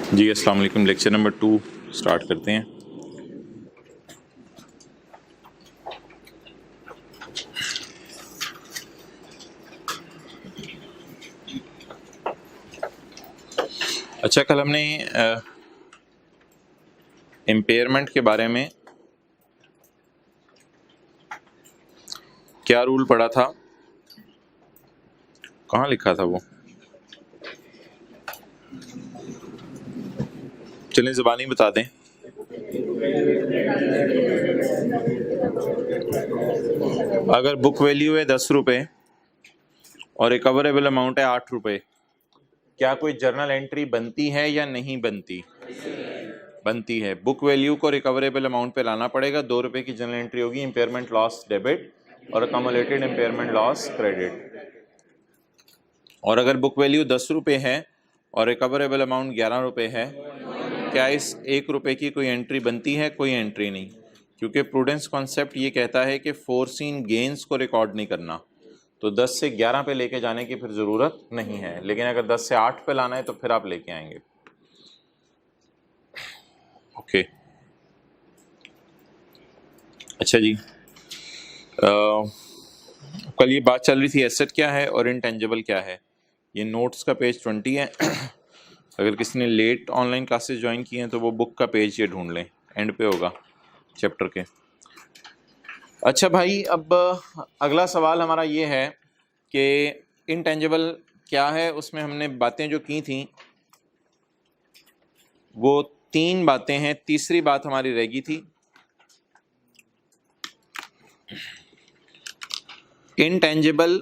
जी अस्सलाम वालेकुम। Lecture number 2 start करते हैं। अच्छा, कल हमने इम्पेयरमेंट के बारे में क्या रूल पढ़ा था, कहाँ लिखा था वो, चलें ज़बानी बता दें। अगर बुक वैल्यू है 10 रुपये और रिकवरेबल अमाउंट है 8 रुपये, क्या कोई जर्नल एंट्री बनती है या नहीं बनती? बनती है। बुक वैल्यू को रिकवरेबल अमाउंट पे लाना पड़ेगा। 2 रुपये की जर्नल एंट्री होगी, इम्पेयरमेंट लॉस डेबिट और अकमुलेटेड इम्पेयरमेंट लॉस क्रेडिट। और अगर बुक वैल्यू 10 रुपये है और रिकवरेबल अमाउंट 11 रुपये है, क्या इस 1 रुपये की कोई एंट्री बनती है? कोई एंट्री नहीं, क्योंकि प्रूडेंस कॉन्सेप्ट ये कहता है कि फोरसीन गेंस को रिकॉर्ड नहीं करना। तो 10 से 11 पे लेके जाने की फिर ज़रूरत नहीं है, लेकिन अगर 10 से 8 पे लाना है तो फिर आप लेके आएंगे। ओके, अच्छा जी। कल ये बात चल रही थी एसेट क्या है और इनटेंजिबल क्या है। ये नोट्स का पेज 20 है। अगर किसी ने लेट ऑनलाइन क्लासेस ज्वाइन की हैं तो वो बुक का पेज ये ढूंढ लें, एंड पे होगा चैप्टर के। अच्छा भाई, अब अगला सवाल हमारा ये है कि इनटेंजिबल क्या है। उसमें हमने बातें जो की थी वो 3 बातें हैं, तीसरी बात हमारी रह गई थी। इनटेंजिबल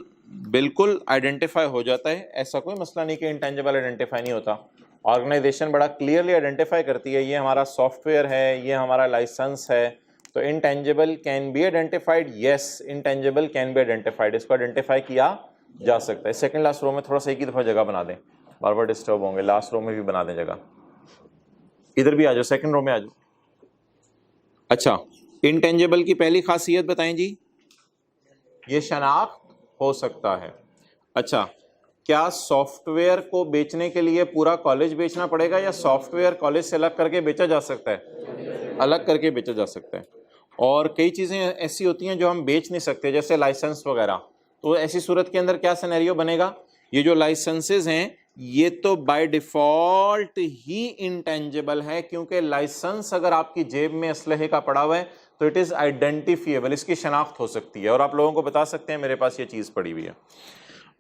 बिल्कुल आइडेंटिफाई हो जाता है, ऐसा कोई मसला नहीं कि इनटेंजिबल आइडेंटिफाई नहीं होता। ऑर्गेनाइजेशन बड़ा क्लियरली आइडेंटिफाई करती है, ये हमारा सॉफ्टवेयर है, ये हमारा लाइसेंस है। तो intangible can be identified, yes intangible can be identified, इसको आइडेंटिफाई किया जा सकता है। सेकंड लास्ट रो में थोड़ा सा एक ही दफ़ा जगह बना दें, बार बार डिस्टर्ब होंगे। लास्ट रो में भी बना दें जगह, इधर भी आ जाओ, सेकंड रो में आ जाओ। अच्छा, इनटेंजिबल की पहली खासियत बताएं जी। ये शनाख्त हो सकता है। अच्छा, क्या सॉफ्टवेयर को बेचने के लिए पूरा कॉलेज बेचना पड़ेगा या सॉफ्टवेयर कॉलेज से अलग करके बेचा जा सकता है? अलग करके बेचा जा सकता है। और कई चीज़ें ऐसी होती हैं जो हम बेच नहीं सकते, जैसे लाइसेंस वगैरह। तो ऐसी सूरत के अंदर क्या सिनेरियो बनेगा, ये जो लाइसेंसेज हैं ये तो बाय डिफॉल्ट ही इंटेंजिबल है, क्योंकि लाइसेंस अगर आपकी जेब में असलहे का पड़ा हुआ है तो इट इज़ आइडेंटिफिएबल, इसकी शनाख्त हो सकती है और आप लोगों को बता सकते हैं मेरे पास ये चीज़ पड़ी हुई है।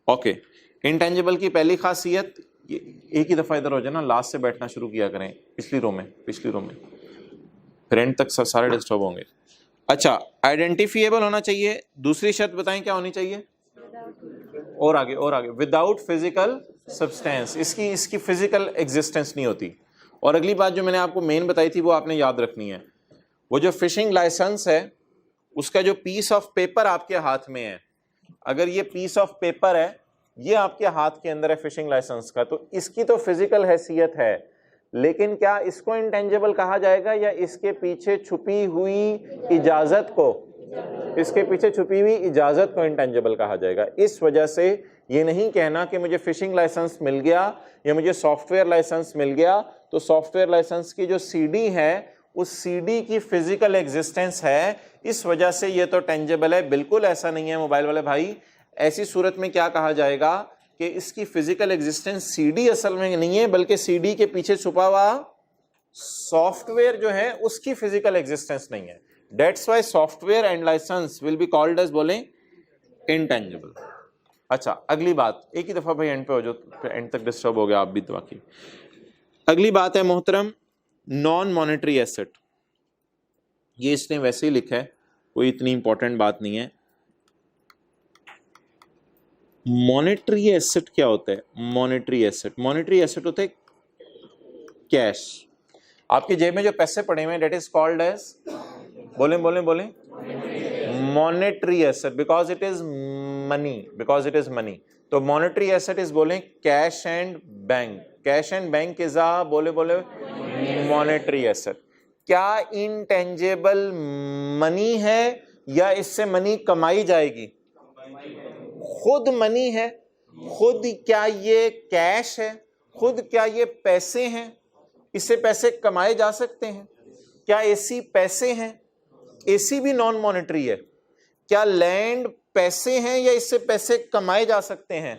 ओके, इनटेंजिबल की पहली खासियत, एक ही दफ़ा इधर हो जाए ना, लास्ट से बैठना शुरू किया करें, पिछली रो में फिर एंड तक सारे डिस्टर्ब होंगे। अच्छा, आइडेंटिफिएबल होना चाहिए। दूसरी शर्त बताएं क्या होनी चाहिए? और आगे विदाउट फिजिकल सब्सटेंस, इसकी फिजिकल एग्जिस्टेंस नहीं होती। और अगली बात जो मैंने आपको मेन बताई थी वो आपने याद रखनी है, वो जो फिशिंग लाइसेंस है उसका जो पीस ऑफ पेपर आपके हाथ में है, अगर ये पीस ऑफ पेपर है ये आपके हाथ के अंदर है फिशिंग लाइसेंस का, तो इसकी तो फिजिकल हैसियत है, लेकिन क्या इसको इंटेंजिबल कहा जाएगा या इसके पीछे छुपी हुई इजाजत को, इसके पीछे छुपी हुई इजाजत को इंटेंजिबल कहा जाएगा। इस वजह से ये नहीं कहना कि मुझे फिशिंग लाइसेंस मिल गया या मुझे सॉफ्टवेयर लाइसेंस मिल गया तो सॉफ्टवेयर लाइसेंस की जो सीडी है उस सीडी की फिजिकल एग्जिस्टेंस है, इस वजह से ये तो टेंजिबल है। बिल्कुल ऐसा नहीं है मोबाइल वाले भाई। ऐसी सूरत में क्या कहा जाएगा कि इसकी फिजिकल एग्जिस्टेंस सीडी असल में नहीं है, बल्कि सीडी के पीछे छुपा हुआ सॉफ्टवेयर जो है उसकी फिजिकल एग्जिस्टेंस नहीं है। That's why software and license will be called as बोलें intangible। अच्छा, अगली बात, एक ही दफा भाई एंड पे हो जो, एंड तक डिस्टर्ब हो गया आप भी तो। बाकी अगली बात है मोहतरम, नॉन मॉनेटरी एसेट। ये इसने वैसे ही लिखा है, कोई इतनी इंपॉर्टेंट बात नहीं है। मॉनेटरी एसेट क्या होता है? मॉनेटरी एसेट होता है कैश। आपकी जेब में जो पैसे पड़े हुए हैं डेट इज कॉल्ड एज, बोलें monetary asset, because it is money. तो मॉनेटरी एसेट इज बोलें कैश एंड बैंक इज आ बोले मॉनेटरी एसेट। क्या इनटेंजिबल मनी है या इससे मनी कमाई जाएगी? खुद मनी है, खुद क्या ये कैश है, खुद क्या ये पैसे हैं? इससे पैसे कमाए जा सकते हैं? क्या एसी पैसे हैं? एसी भी नॉन मॉनेटरी है। क्या लैंड पैसे हैं या इससे पैसे कमाए जा सकते हैं?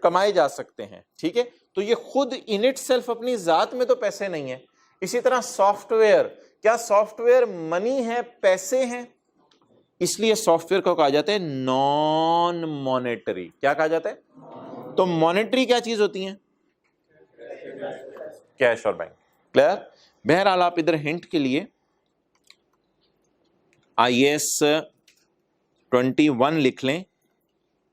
कमाए जा सकते हैं, ठीक है। तो ये खुद इन इट सेल्फ अपनी जात में तो पैसे नहीं है। इसी तरह सॉफ्टवेयर, क्या सॉफ्टवेयर मनी है, पैसे हैं? इसलिए सॉफ्टवेयर को कहा जाता है नॉन मॉनेटरी। क्या कहा जाता है? तो मॉनेटरी क्या चीज होती है? कैश और बैंक। क्लियर? बहरहाल आप इधर हिंट के लिए IAS 21 लिख लें,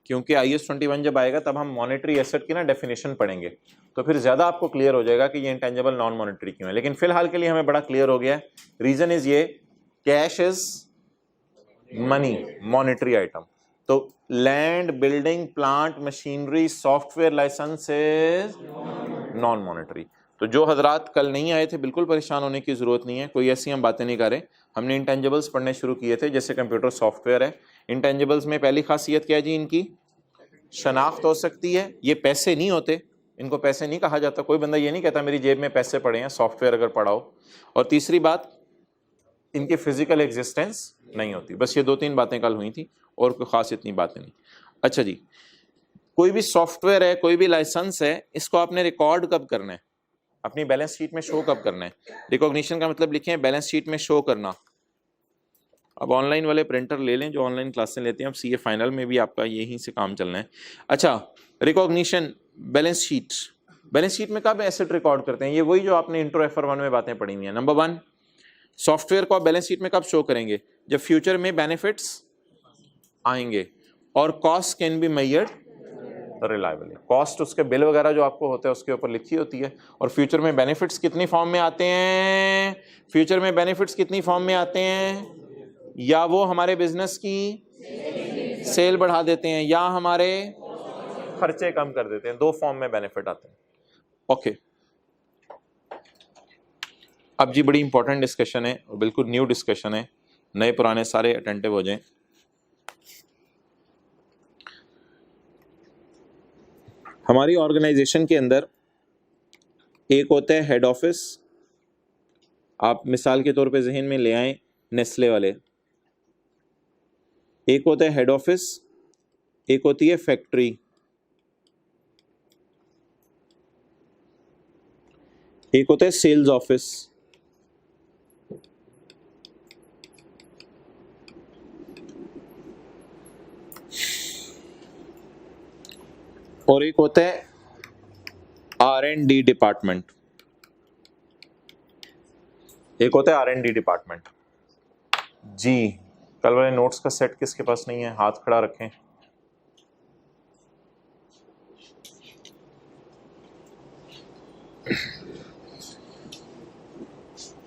क्योंकि IAS 21 जब आएगा तब हम मॉनेटरी एसेट की ना डेफिनेशन पढ़ेंगे, तो फिर ज्यादा आपको क्लियर हो जाएगा कि ये इंटेंजिबल नॉन मॉनेटरी क्यों है। लेकिन फिलहाल के लिए हमें बड़ा क्लियर हो गया है। रीजन इज ये, cash is money, monetary item. तो land, building, plant, machinery, software licence is non monetary. तो जो हजरात कल नहीं आए थे, बिल्कुल परेशान होने की जरूरत नहीं है, कोई ऐसी हम बातें नहीं कर रहे। हमने इंटेंजिबल्स पढ़ने शुरू किए थे, जैसे कंप्यूटर सॉफ्टवेयर है। इंटेंजिबल्स में पहली खासियत क्या है जी? इनकी शनाख्त हो सकती है। ये पैसे नहीं होते, इनको पैसे नहीं कहा जाता। कोई बंदा ये नहीं कहता मेरी जेब में पैसे पड़े हैं, सॉफ्टवेयर अगर पड़ा हो। और तीसरी बात, इनकी फिजिकल एग्जिस्टेंस नहीं होती। बस ये 2-3 बातें कल हुई थी और कोई खास इतनी बातें नहीं। अच्छा जी, कोई भी सॉफ्टवेयर है, कोई भी लाइसेंस है, इसको आपने रिकॉर्ड कब करना है? अपनी बैलेंस शीट में शो कब करना है? रिकॉग्निशन का मतलब लिखें बैलेंस शीट में शो करना। अब ऑनलाइन वाले प्रिंटर ले लें जो ऑनलाइन क्लासें लेते हैं। अब CA फाइनल में भी आपका यहीं से काम चलना है। अच्छा, recognition, balance sheet. Balance sheet में कब एसेट रिकॉर्ड करते हैं? ये वही जो आपने इंट्रो FR1 में बातें पढ़ी हुई हैं। नंबर 1, सॉफ्टवेयर को आप बैलेंस शीट में कब शो करेंगे? जब फ्यूचर में बेनिफिट्स आएंगे और cost can be measured reliably. Cost उसके बिल वगैरह जो आपको होता है उसके ऊपर लिखी होती है। और फ्यूचर में बेनिफिट्स कितनी फॉर्म में आते हैं? फ्यूचर में बेनिफिट्स कितनी फॉर्म में आते हैं? या वो हमारे बिजनेस की सेल बढ़ा देते हैं या हमारे खर्चे कम कर देते हैं। 2 फॉर्म में बेनिफिट आते हैं। ओके, अब जी बड़ी इंपॉर्टेंट डिस्कशन है और बिल्कुल न्यू डिस्कशन है। नए पुराने सारे अटेंटिव हो जाएं। हमारी ऑर्गेनाइजेशन के अंदर एक होता है हेड ऑफिस। आप मिसाल के तौर पे जहन में ले आए नेस्ले वाले। एक होता है हेड ऑफिस, एक होती है फैक्ट्री, एक होता है सेल्स ऑफिस, और एक होता है R&D डिपार्टमेंट। एक होता है R&D डिपार्टमेंट। जी, कल वाले नोट्स का सेट किसके पास नहीं है? हाथ खड़ा रखें।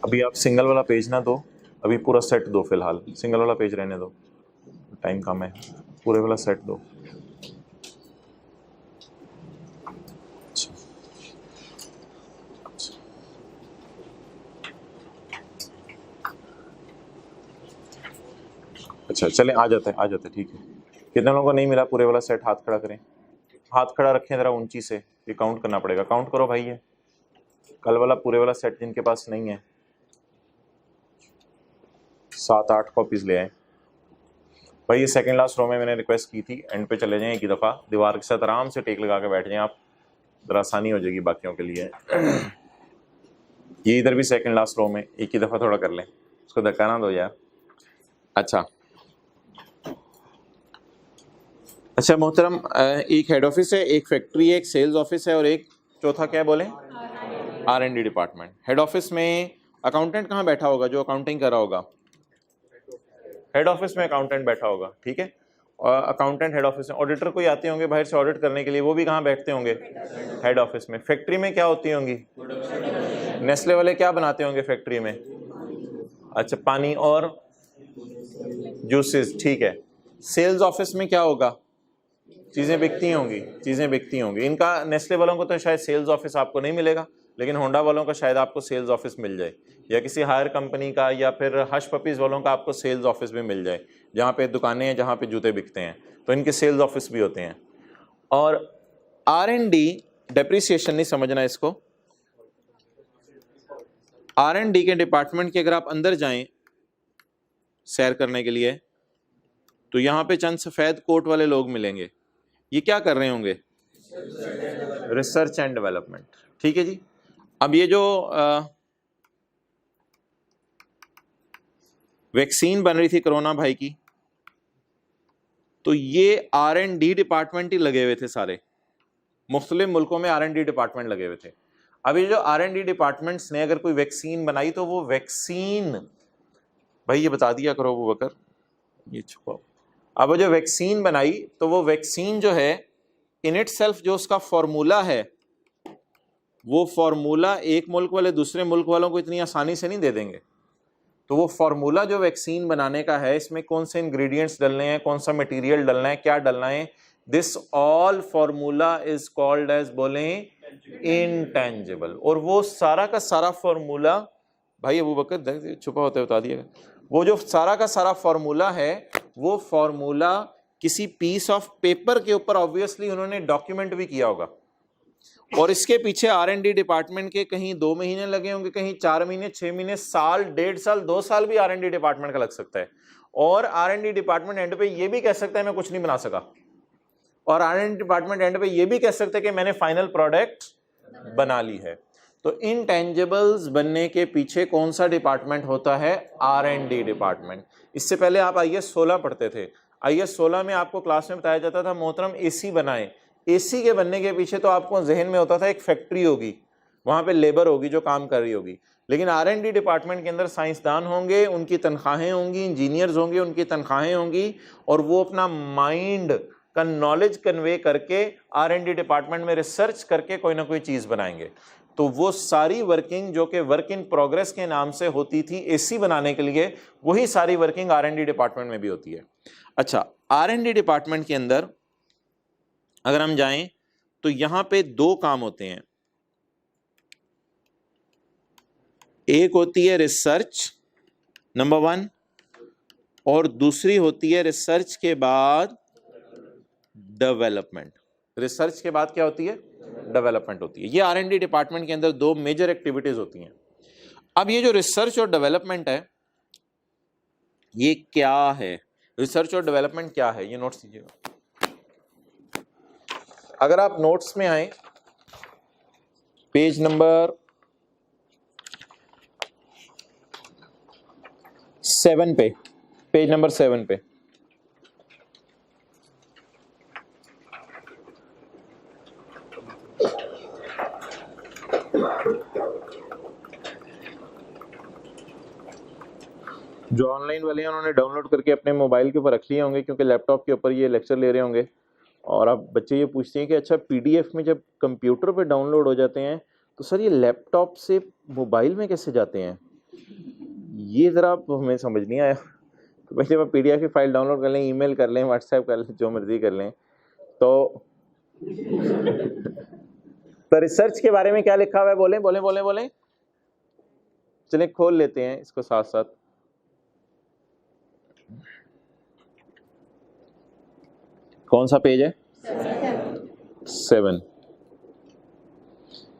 अभी आप सिंगल वाला पेज ना दो, अभी पूरा सेट दो। फिलहाल सिंगल वाला पेज रहने दो, टाइम कम है। पूरे वाला सेट दो। अच्छा चलें, आ जाते हैं, ठीक है। कितने लोगों को नहीं मिला पूरे वाला सेट? हाथ खड़ा करें, हाथ खड़ा रखें जरा ऊंची से, ये काउंट करना पड़ेगा। काउंट करो भाई, ये कल वाला पूरे वाला सेट जिनके पास नहीं है 7-8 कॉपीज ले आए भाई। ये सेकंड लास्ट रो में मैंने रिक्वेस्ट की थी, एंड पे चले जाएं एक ही दफ़ा, दीवार के साथ आराम से टेक लगा के बैठ जाएं आप, जरा आसानी हो जाएगी बाकियों के लिए। ये इधर भी सेकंड लास्ट रो में एक ही दफ़ा थोड़ा कर लें, उसको धक्का ना दो यार। अच्छा मोहतरम, एक हेड ऑफिस है, एक फैक्ट्री है, एक सेल्स ऑफिस है और एक चौथा क्या बोले? R&D department. हेड ऑफिस में अकाउंटेंट कहाँ बैठा होगा? जो अकाउंटिंग कर रहा होगा हेड ऑफिस में अकाउंटेंट बैठा होगा, ठीक है। और अकाउंटेंट हेड ऑफिस में, ऑडिटर कोई आते होंगे बाहर से ऑडिट करने के लिए, वो भी कहाँ बैठते होंगे? हेड ऑफिस में। फैक्ट्री में क्या होती होंगी? नेस्ले वाले क्या बनाते होंगे फैक्ट्री में? अच्छा, पानी और जूसेस, ठीक है। सेल्स ऑफिस में क्या होगा? चीज़ें बिकती होंगी। इनका नेस्ले वालों को तो शायद सेल्स ऑफिस आपको नहीं मिलेगा, लेकिन होंडा वालों का शायद आपको सेल्स ऑफिस मिल जाए, या किसी हायर कंपनी का, या फिर हश पपीज़ वालों का आपको सेल्स ऑफिस भी मिल जाए, जहाँ पे दुकानें हैं, जहाँ पे जूते बिकते हैं, तो इनके सेल्स ऑफिस भी होते हैं। और R&D डेप्रिसिएशन नहीं समझना इसको, R&D के डिपार्टमेंट के अगर आप अंदर जाएं सैर करने के लिए, तो यहाँ पे चंद सफेद कोट वाले लोग मिलेंगे। ये क्या कर रहे होंगे? Research and development. ठीक है जी। अब ये जो वैक्सीन बन रही थी कोरोना भाई की, तो ये R&D डिपार्टमेंट ही लगे हुए थे सारे, मुख्तलिफ मुल्कों में R&D डिपार्टमेंट लगे हुए थे। अब ये जो R&D डिपार्टमेंट्स ने अगर कोई वैक्सीन बनाई, तो वो वैक्सीन, भाई ये बता दिया करो वो बकर, ये छुपाओ। अब वो जो वैक्सीन बनाई, तो वो वैक्सीन जो है इन इट सेल्फ जो उसका फॉर्मूला है, वो फॉर्मूला एक मुल्क वाले दूसरे मुल्क वालों को इतनी आसानी से नहीं दे देंगे। तो वो फॉर्मूला जो वैक्सीन बनाने का है, इसमें कौन से इंग्रेडिएंट्स डलने हैं, कौन सा मटेरियल डलना है, क्या डलना है, this all formula is called as, बोलें, इंटेंजिबल। और वो सारा का सारा फॉर्मूला, भाई अबू बकर छुपा होता है बता दिएगा, वो जो सारा का सारा फॉर्मूला है, वो फॉर्मूला किसी पीस ऑफ पेपर के ऊपर ऑब्वियसली उन्होंने डॉक्यूमेंट भी किया होगा, और इसके पीछे R&D डिपार्टमेंट के कहीं 2 महीने लगे होंगे, कहीं 4 महीने, 6 महीने, साल, 1.5 साल, 2 साल भी R&D डिपार्टमेंट का लग सकता है। और R&D डिपार्टमेंट एंड पे ये भी कह सकता है मैं कुछ नहीं बना सका, और R&D डिपार्टमेंट एंड पे ये भी कह सकता है कि मैंने फाइनल प्रोडक्ट बना ली है। तो इंटेंजिबल्स बनने के पीछे कौन सा डिपार्टमेंट होता है? R&D department. इससे पहले आप IS 16 पढ़ते थे। IS 16 में आपको क्लास में बताया जाता था मोहतरम AC बनाए। AC के बनने के पीछे तो आपको जहन में होता था एक फैक्ट्री होगी, वहां पे लेबर होगी जो काम कर रही होगी। लेकिन R&D डिपार्टमेंट के अंदर साइंसदान होंगे, उनकी तनख्वाहें होंगी, इंजीनियर्स होंगे, उनकी तनख्वाहें होंगी, और वो अपना माइंड का नॉलेज कन्वे करके R&D डिपार्टमेंट में रिसर्च करके कोई ना कोई चीज बनाएंगे। तो वो सारी वर्किंग जो कि वर्क इन प्रोग्रेस के नाम से होती थी AC बनाने के लिए, वही सारी वर्किंग R&D डिपार्टमेंट में भी होती है। अच्छा, R&D डिपार्टमेंट के अंदर अगर हम जाएं तो यहां पे 2 काम होते हैं। एक होती है रिसर्च नंबर 1, और दूसरी होती है रिसर्च के बाद डेवलपमेंट। रिसर्च के बाद क्या होती है? डेवलपमेंट होती है। ये R&D डिपार्टमेंट के अंदर 2 मेजर एक्टिविटीज होती हैं। अब ये जो रिसर्च और डेवलपमेंट है, ये क्या है? रिसर्च और डेवलपमेंट क्या है, ये नोट्स कीजिएगा। अगर आप नोट्स में आए पेज नंबर 7 पे, पेज नंबर 7 पे, जो ऑनलाइन वाले हैं उन्होंने डाउनलोड करके अपने मोबाइल के ऊपर रख लिए होंगे, क्योंकि लैपटॉप के ऊपर ये लेक्चर ले रहे होंगे। और अब बच्चे ये पूछते हैं कि अच्छा PDF में जब कंप्यूटर पे डाउनलोड हो जाते हैं, तो सर ये लैपटॉप से मोबाइल में कैसे जाते हैं? ये ज़रा हमें समझ नहीं आया। तो भाई जब आप PDF की फाइल डाउनलोड कर लें, ईमेल कर लें, व्हाट्सएप कर लें, जो मर्जी कर लें, तो रिसर्च के बारे में क्या लिखा हुआ है? बोलें बोलें बोलें बोलें, चलें खोल लेते हैं इसको साथ साथ। कौन सा पेज है? 7।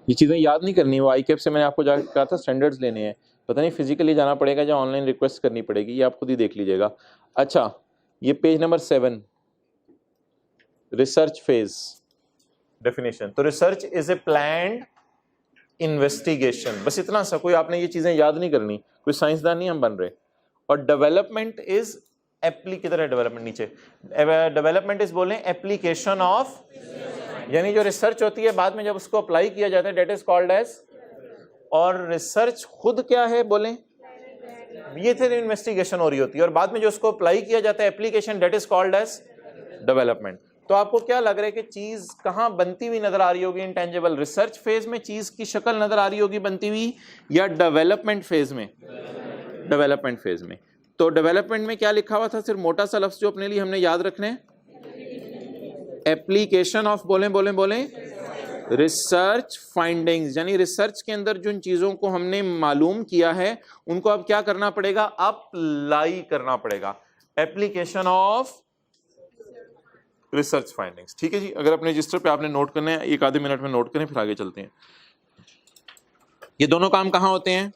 ये चीज़ें याद नहीं करनी, वो ICAP से मैंने आपको जाकर कहा था स्टैंडर्ड्स लेने हैं, पता नहीं फिजिकली जाना पड़ेगा या ऑनलाइन रिक्वेस्ट करनी पड़ेगी, ये आप खुद ही देख लीजिएगा। अच्छा, ये page number 7, research phase definition. तो research is a planned investigation, बस इतना सा, कोई आपने ये चीज़ें याद नहीं करनी, कोई साइंसदान नहीं हम बन रहे। और डेवलपमेंट इज किधर है डेवलपमेंट? नीचे। डेवलपमेंट इज बोले एप्लीकेशन ऑफ, यानी जो रिसर्च होती है बाद में जब उसको अप्लाई किया जाता है, डेट इज कॉल्ड एज। और रिसर्च खुद क्या है बोले? ये थे इन्वेस्टिगेशन हो रही होती है, और बाद में जो उसको अप्लाई किया जाता है application, that is called as development. तो आपको क्या लग रहा है कि चीज कहां बनती हुई नजर आ रही होगी? इंटेंजिबल रिसर्च फेज में चीज की शक्ल नजर आ रही होगी बनती हुई, या डेवलपमेंट फेज में? डेवलपमेंट फेज में। तो डेवलपमेंट में क्या लिखा हुआ था? सिर्फ मोटा सा लफ्ज जो अपने लिए हमने याद रखने, एप्लीकेशन ऑफ, बोलें बोलें बोलें, रिसर्च फाइंडिंग्स, यानी रिसर्च के अंदर जिन चीजों को हमने मालूम किया है उनको अब क्या करना पड़ेगा? अप्लाई करना पड़ेगा। Application of research findings. ठीक है जी, अगर अपने रजिस्टर पे आपने नोट करना है, 1 आधे मिनट में नोट करें, फिर आगे चलते हैं। ये दोनों काम कहां होते हैं?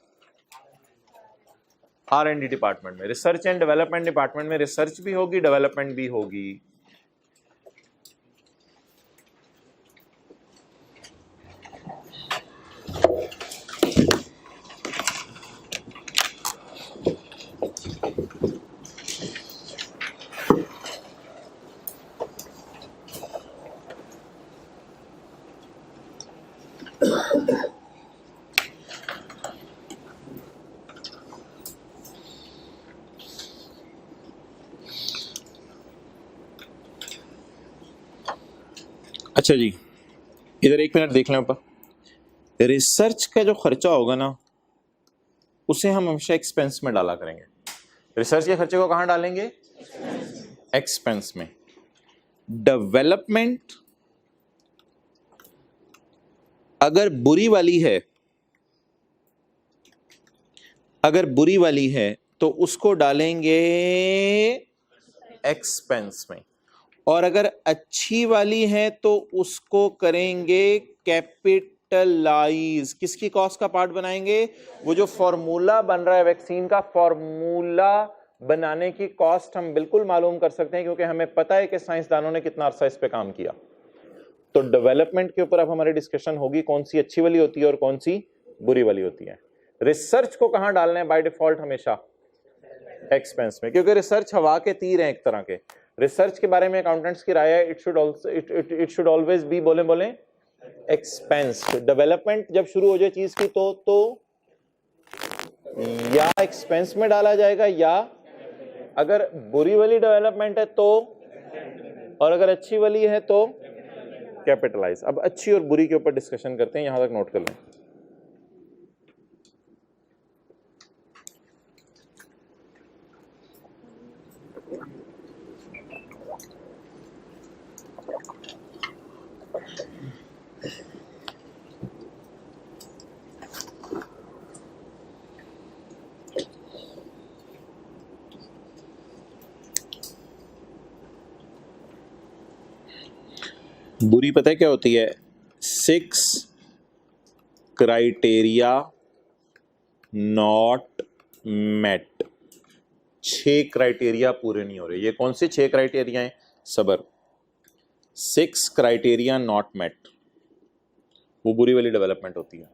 R&D डिपार्टमेंट में, रिसर्च एंड डेवलपमेंट डिपार्टमेंट में रिसर्च भी होगी, डेवलपमेंट भी होगी। अच्छा जी, इधर एक मिनट देख लें ऊपर। रिसर्च का जो खर्चा होगा ना, उसे हम हमेशा एक्सपेंस में डाला करेंगे। रिसर्च के खर्चे को कहां डालेंगे? एक्सपेंस में। डेवलपमेंट अगर बुरी वाली है तो उसको डालेंगे एक्सपेंस में, और अगर अच्छी वाली है तो उसको करेंगे कैपिटलाइज। किसकी कॉस्ट का पार्ट बनाएंगे? वो जो फॉर्मूला बन रहा है वैक्सीन का, फॉर्मूला बनाने की कॉस्ट हम बिल्कुल मालूम कर सकते हैं, क्योंकि हमें पता है कि साइंसदानों ने कितना अरसा इस पे काम किया। तो डेवलपमेंट के ऊपर अब हमारी डिस्कशन होगी, कौन सी अच्छी वाली होती है और कौन सी बुरी वाली होती है। रिसर्च को कहां डालना है बाय डिफॉल्ट? हमेशा एक्सपेंस में, क्योंकि रिसर्च हवा के तीर हैं एक तरह के। रिसर्च के बारे में अकाउंटेंट्स की राय है, इट शुड ऑलवेज बी बोले एक्सपेंस। डेवलपमेंट जब शुरू हो जाए चीज की तो या एक्सपेंस में डाला जाएगा, या अगर बुरी वाली डेवलपमेंट है तो, और अगर अच्छी वाली है तो कैपिटलाइज। अब अच्छी और बुरी के ऊपर डिस्कशन करते हैं, यहां तक नोट कर लें। बुरी पता है क्या होती है? 6 क्राइटेरिया नॉट मेट। 6 क्राइटेरिया पूरे नहीं हो रहे। ये कौन से 6 क्राइटेरिया हैं? सबर। 6 क्राइटेरिया नॉट मेट, वो बुरी वाली डेवलपमेंट होती है।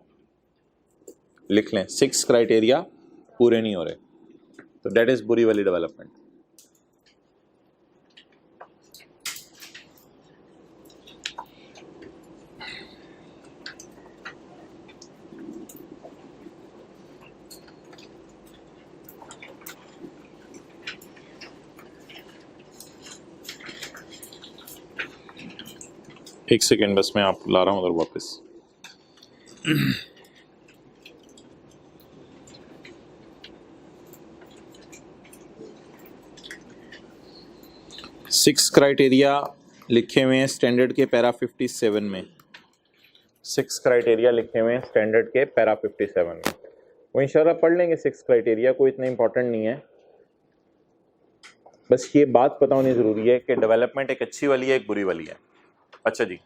लिख लें, 6 क्राइटेरिया पूरे नहीं हो रहे, तो दैट इज बुरी वाली डेवलपमेंट। एक सेकेंड बस, मैं आप ला रहा हूं उधर वापस। सिक्स क्राइटेरिया लिखे हुए हैं स्टैंडर्ड के पैरा 57 में। 6 क्राइटेरिया लिखे हुए हैं स्टैंडर्ड के पैरा 57 में। वो इंशाल्लाह पढ़ लेंगे 6 क्राइटेरिया, कोई इतना इंपॉर्टेंट नहीं है। बस ये बात पता होनी जरूरी है कि डेवलपमेंट एक अच्छी वाली है, एक बुरी वाली है। अच्छा जी,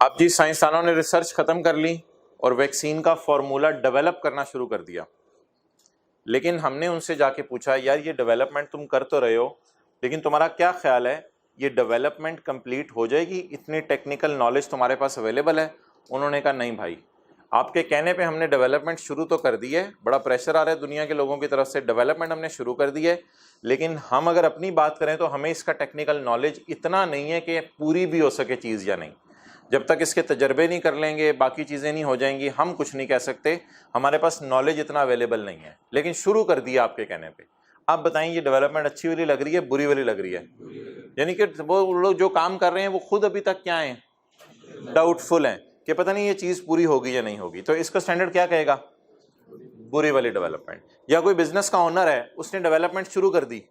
अब जी साइंसदानों ने रिसर्च खत्म कर ली और वैक्सीन का फॉर्मूला डेवलप करना शुरू कर दिया। लेकिन हमने उनसे जाके पूछा, यार ये डेवलपमेंट तुम कर तो रहे हो, लेकिन तुम्हारा क्या ख्याल है ये डेवलपमेंट कंप्लीट हो जाएगी? इतनी टेक्निकल नॉलेज तुम्हारे पास अवेलेबल है? उन्होंने कहा नहीं भाई, आपके कहने पे हमने डेवलपमेंट शुरू तो कर दी है, बड़ा प्रेशर आ रहा है दुनिया के लोगों की तरफ से, डेवलपमेंट हमने शुरू कर दी है, लेकिन हम अगर अपनी बात करें तो हमें इसका टेक्निकल नॉलेज इतना नहीं है कि पूरी भी हो सके चीज़ या नहीं। जब तक इसके तजर्बे नहीं कर लेंगे, बाकी चीज़ें नहीं हो जाएंगी, हम कुछ नहीं कह सकते, हमारे पास नॉलेज इतना अवेलेबल नहीं है। लेकिन शुरू कर दिया आपके कहने पे। आप बताएं ये डेवलपमेंट अच्छी वाली लग रही है, बुरी वाली लग रही है? यानी कि वो लोग जो काम कर रहे हैं वो खुद अभी तक क्या हैं? डाउटफुल हैं कि पता नहीं ये चीज़ पूरी होगी या नहीं होगी। तो इसका स्टैंडर्ड क्या कहेगा? बुरी वाली डेवलपमेंट। या कोई बिजनेस का ओनर है, उसने डेवलपमेंट शुरू कर दी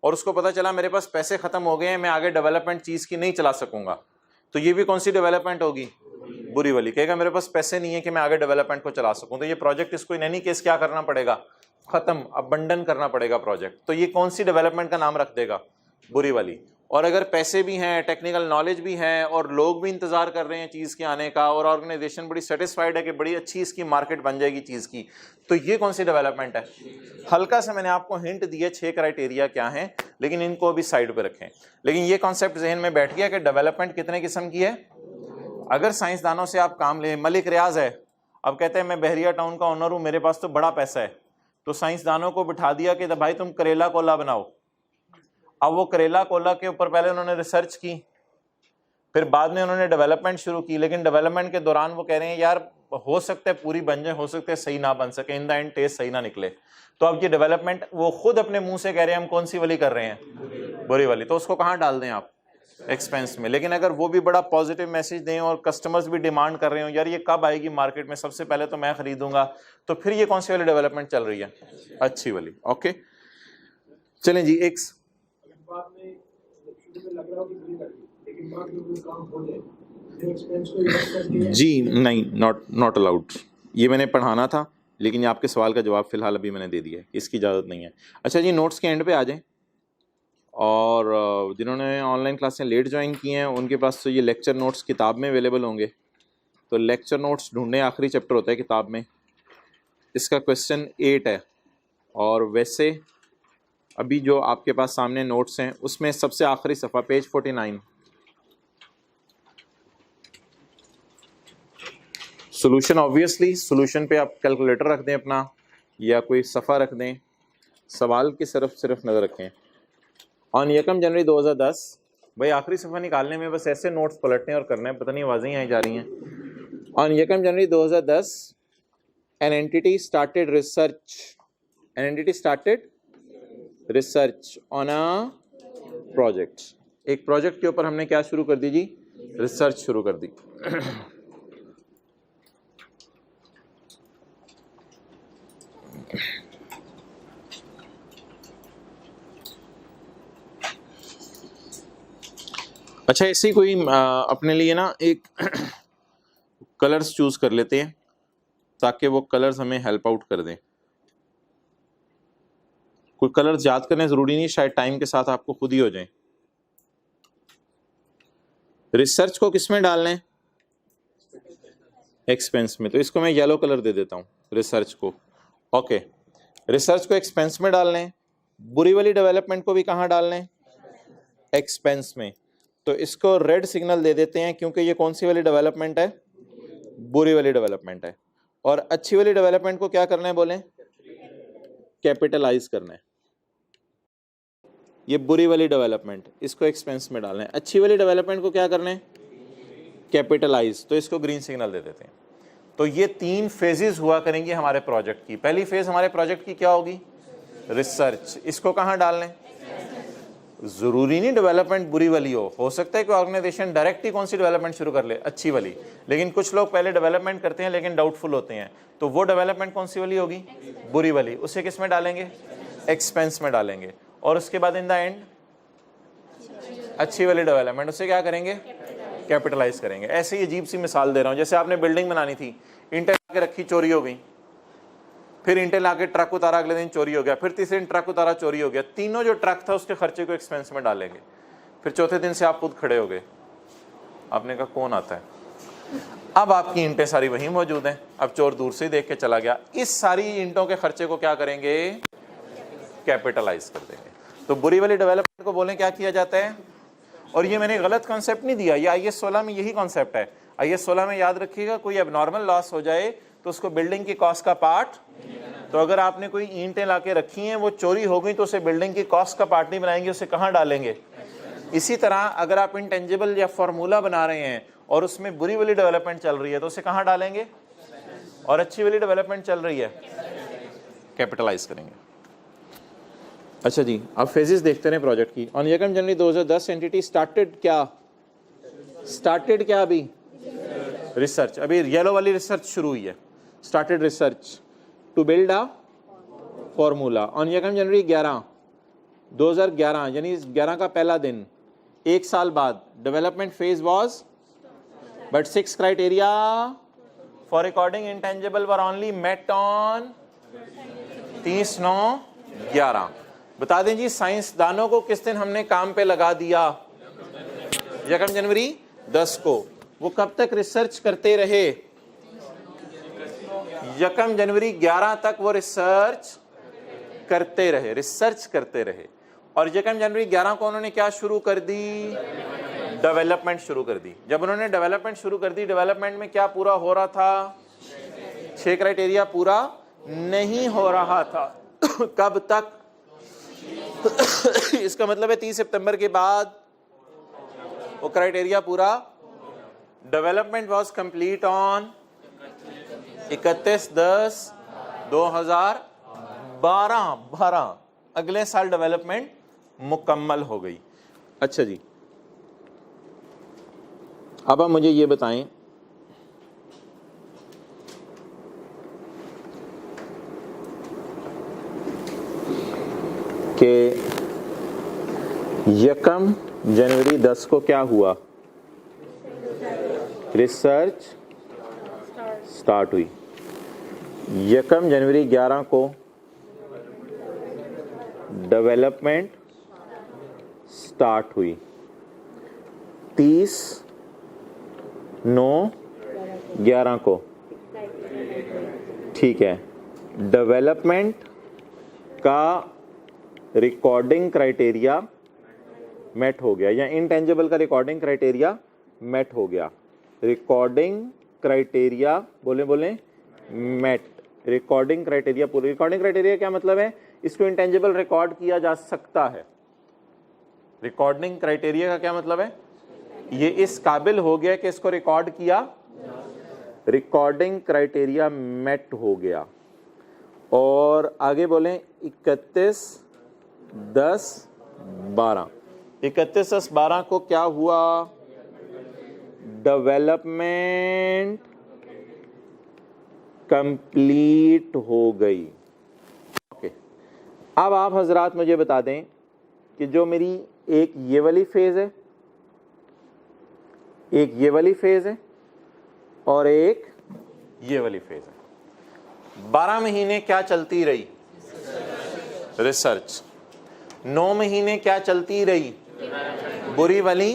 और उसको पता चला मेरे पास पैसे खत्म हो गए हैं, मैं आगे डेवलपमेंट चीज़ की नहीं चला सकूंगा, तो ये भी कौन सी डेवलपमेंट होगी? बुरी वाली। कहेगा मेरे पास पैसे नहीं है कि मैं आगे डेवलपमेंट को चला सकूं, तो ये प्रोजेक्ट इसको इन एनी केस क्या करना पड़ेगा? खत्म, अबंडन करना पड़ेगा प्रोजेक्ट। तो ये कौन सी डेवलपमेंट का नाम रख देगा? बुरी वाली। और अगर पैसे भी हैं, टेक्निकल नॉलेज भी है और लोग भी इंतजार कर रहे हैं चीज़ के आने का और ऑर्गेनाइजेशन बड़ी सेटिस्फाइड है कि बड़ी अच्छी इसकी मार्केट बन जाएगी चीज़ की, तो ये कौन सी डेवलपमेंट है? हल्का सा मैंने आपको हिंट दिया 6 क्राइटेरिया क्या हैं, लेकिन इनको अभी साइड पे रखें। लेकिन ये कॉन्सेप्ट जहन में बैठ गया कि डेवलपमेंट कितने किस्म की है। अगर साइंसदानों से आप काम लें, मलिक रियाज है, अब कहते हैं मैं बहरिया टाउन का ओनर हूँ, मेरे पास तो बड़ा पैसा है, तो साइंसदानों को बिठा दिया कि भाई तुम करेला कोला बनाओ। अब वो करेला कोला के ऊपर पहले उन्होंने रिसर्च की, फिर बाद में उन्होंने डेवलपमेंट शुरू की, लेकिन डेवलपमेंट के दौरान वो कह रहे हैं यार हो सकता है पूरी बन जाए, हो सकता है सही ना बन सके, इन द एंड टेस्ट सही ना निकले। तो अब ये डेवलपमेंट वो खुद अपने मुंह से कह रहे हैं हम कौन सी वाली कर रहे हैं, बुरी वाली, तो उसको कहाँ डाल दें आप? एक्सपेंस में। लेकिन अगर वो भी बड़ा पॉजिटिव मैसेज दें और कस्टमर्स भी डिमांड कर रहे हो यार ये कब आएगी मार्केट में, सबसे पहले तो मैं खरीदूंगा, तो फिर ये कौन सी वाली डेवलपमेंट चल रही है? अच्छी वाली। ओके चलें जी। एक जी नहीं, नॉट अलाउड, ये मैंने पढ़ाना था, लेकिन ये आपके सवाल का जवाब फिलहाल अभी मैंने दे दिया है, इसकी इजाज़त नहीं है। अच्छा जी, नोट्स के एंड पे आ जाएं, और जिन्होंने ऑनलाइन क्लासें लेट ज्वाइन की हैं उनके पास तो ये लेक्चर नोट्स किताब में अवेलेबल होंगे, तो लेक्चर नोट्स ढूंढने, आखिरी चैप्टर होता है किताब में, इसका क्वेश्चन 8 है। और वैसे अभी जो आपके पास सामने नोट्स हैं उसमें सबसे आखिरी सफ़ा पेज 49 सोल्यूशन। ऑब्वियसली सोल्यूशन पे आप कैलकुलेटर रख दें अपना या कोई सफ़ा रख दें, सवाल की सिर्फ नज़र रखें। ऑन 1 जनवरी 2010, भाई आखिरी सफ़ा निकालने में बस ऐसे नोट्स पलटने और करने, पता नहीं आवाज़ें आई जा रही हैं। On 1 January 2010 N entity started research on a project. एक प्रोजेक्ट के ऊपर हमने क्या शुरू कर दी जी? रिसर्च शुरू कर दी। अच्छा, ऐसी कोई अपने लिए ना एक कलर्स चूज कर लेते हैं ताकि वो कलर्स हमें हेल्प आउट कर दें। कोई कलर्स याद करने जरूरी नहीं, शायद टाइम के साथ आपको खुद ही हो जाए। रिसर्च को किस में डालना है? एक्सपेंस में, तो इसको मैं येलो कलर दे देता हूँ रिसर्च को। ओके, रिसर्च को एक्सपेंस में डालना है, बुरी वाली डेवलपमेंट को भी कहाँ डालना है? एक्सपेंस में। तो इसको रेड सिग्नल दे देते हैं क्योंकि ये कौन सी वाली डेवलपमेंट है? बुरी वाली डेवलपमेंट है। और अच्छी वाली डेवलपमेंट को क्या करना है बोलें? कैपिटलाइज करना है। ये बुरी वाली डेवलपमेंट, इसको एक्सपेंस में डालना है। अच्छी वाली डेवलपमेंट को क्या करना है? कैपिटलाइज, तो इसको ग्रीन सिग्नल दे देते हैं। तो ये 3 फेजेस हुआ करेंगी हमारे प्रोजेक्ट की। पहली फेज हमारे प्रोजेक्ट की क्या होगी? रिसर्च। इसको कहाँ डालना है? जरूरी नहीं डेवलपमेंट बुरी वाली हो सकता है कि ऑर्गेनाइजेशन डायरेक्ट ही कौन सी डेवलपमेंट शुरू कर ले? अच्छी वाली। लेकिन कुछ लोग पहले डेवलपमेंट करते हैं लेकिन डाउटफुल होते हैं, तो वो डेवलपमेंट कौन सी वाली होगी? बुरी वाली। उसे किस में डालेंगे? एक्सपेंस में डालेंगे। और उसके बाद इन द एंड अच्छी वाली डेवलपमेंट, उसे क्या करेंगे? कैपिटलाइज करेंगे। ऐसे ही अजीब सी मिसाल दे रहा हूँ, जैसे आपने बिल्डिंग बनानी थी, ईंटें लाके रखी, चोरी हो गई, फिर ईंटें लाके ट्रक उतारा, अगले दिन चोरी हो गया, फिर तीसरे दिन ट्रक उतारा, चोरी हो गया। तीनों जो ट्रक था उसके खर्चे को एक्सपेंस में डालेंगे। फिर चौथे दिन से आप खुद खड़े हो गए, आपने कहा कौन आता है? अब आपकी ईंटें सारी वहीं मौजूद हैं, अब चोर दूर से ही देख के चला गया। इस सारी ईंटों के खर्चे को क्या करेंगे? कैपिटलाइज कर देंगे। तो बुरी वाली डेवलपमेंट को बोलें क्या किया जाता है? और ये मैंने गलत कॉन्सेप्ट नहीं दिया, ये IS 16 में यही कॉन्सेप्ट है। IS 16 में याद रखिएगा, कोई एबनॉर्मल लॉस हो जाए तो उसको बिल्डिंग की कॉस्ट का पार्ट, तो अगर आपने कोई ईंटें लाके रखी हैं वो चोरी हो गई तो उसे बिल्डिंग की कॉस्ट का पार्ट नहीं बनाएंगे, उसे कहाँ डालेंगे? इसी तरह अगर आप इंटेंजिबल या फार्मूला बना रहे हैं और उसमें बुरी वाली डेवलपमेंट चल रही है तो उसे कहाँ डालेंगे? और अच्छी वाली डेवलपमेंट चल रही है, कैपिटलाइज करेंगे। अच्छा जी, अब फेजेस देखते रहे प्रोजेक्ट की। ऑन 1 जनवरी 2010 एंटिटी स्टार्टेड क्या अभी? रिसर्च। अभी येलो वाली रिसर्च शुरू हुई है। Started research to build a formula. On 1 January 2011 यानी 11 का पहला दिन, 1 साल बाद development phase was, but 6 criteria for recording intangible were only met on 30/9/11। बता दें जी, साइंसदानों को किस दिन हमने काम पे लगा दिया? 1 जनवरी 10 को। वो कब तक रिसर्च करते रहे? 1 जनवरी 11 तक वो रिसर्च करते रहे। और 1 जनवरी 11 को उन्होंने क्या शुरू कर दी? डेवलपमेंट शुरू कर दी। जब उन्होंने डेवलपमेंट शुरू कर दी, डेवलपमेंट में क्या पूरा हो रहा था? 6 क्राइटेरिया पूरा नहीं हो रहा था। कब तक? इसका मतलब है 30 सितंबर के बाद वो क्राइटेरिया पूरा। Development was complete on 31/10/2012। अगले साल डेवलपमेंट मुकम्मल हो गई। अच्छा जी, अब आप मुझे ये बताएं कि 1 जनवरी 10 को क्या हुआ? रिसर्च स्टार्ट हुई। 1 जनवरी 11 को डेवलपमेंट स्टार्ट हुई। 30/9/11 को, ठीक है, डेवलपमेंट का रिकॉर्डिंग क्राइटेरिया मेट हो गया, या इंटेंजिबल का रिकॉर्डिंग क्राइटेरिया मेट हो गया। रिकॉर्डिंग क्राइटेरिया बोले मेट। रिकॉर्डिंग क्राइटेरिया पूरे। रिकॉर्डिंग क्राइटेरिया क्या मतलब है? इसको इंटेंजिबल रिकॉर्ड किया जा सकता है। रिकॉर्डिंग क्राइटेरिया का क्या मतलब है? ये इस काबिल हो गया कि इसको रिकॉर्ड किया। रिकॉर्डिंग क्राइटेरिया मेट हो गया। और आगे बोलें 31/10/12। 31/10/12 को क्या हुआ? डेवलपमेंट कंप्लीट हो गई। ओके, अब आप हजरात मुझे बता दें कि जो मेरी एक ये वाली फेज है, एक ये वाली फेज है और एक ये वाली फेज है। 12 महीने क्या चलती रही? रिसर्च। 9 महीने क्या चलती रही? बुरी वाली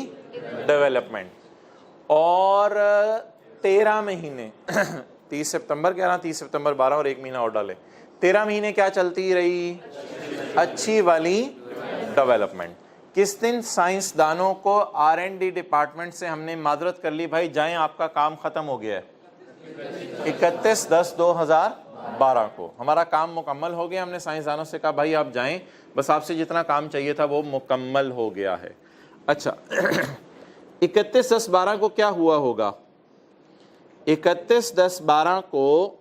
डेवलपमेंट। और 13 महीने 30 सितंबर 11, 30 सितंबर 12 और 1 महीना और डाले, 13 महीने क्या चलती रही? अच्छी वाली डेवलपमेंट। किस दिन साइंसदानों को R&D डिपार्टमेंट से हमने माजरत कर ली, भाई जाएं आपका काम खत्म हो गया है। 31/10/2012 को हमारा काम मुकम्मल हो गया। हमने साइंसदानों से कहा भाई आप जाएं, बस आपसे जितना काम चाहिए था वो मुकम्मल हो गया है। अच्छा 31/10/12 को क्या हुआ होगा? 31/10/12 को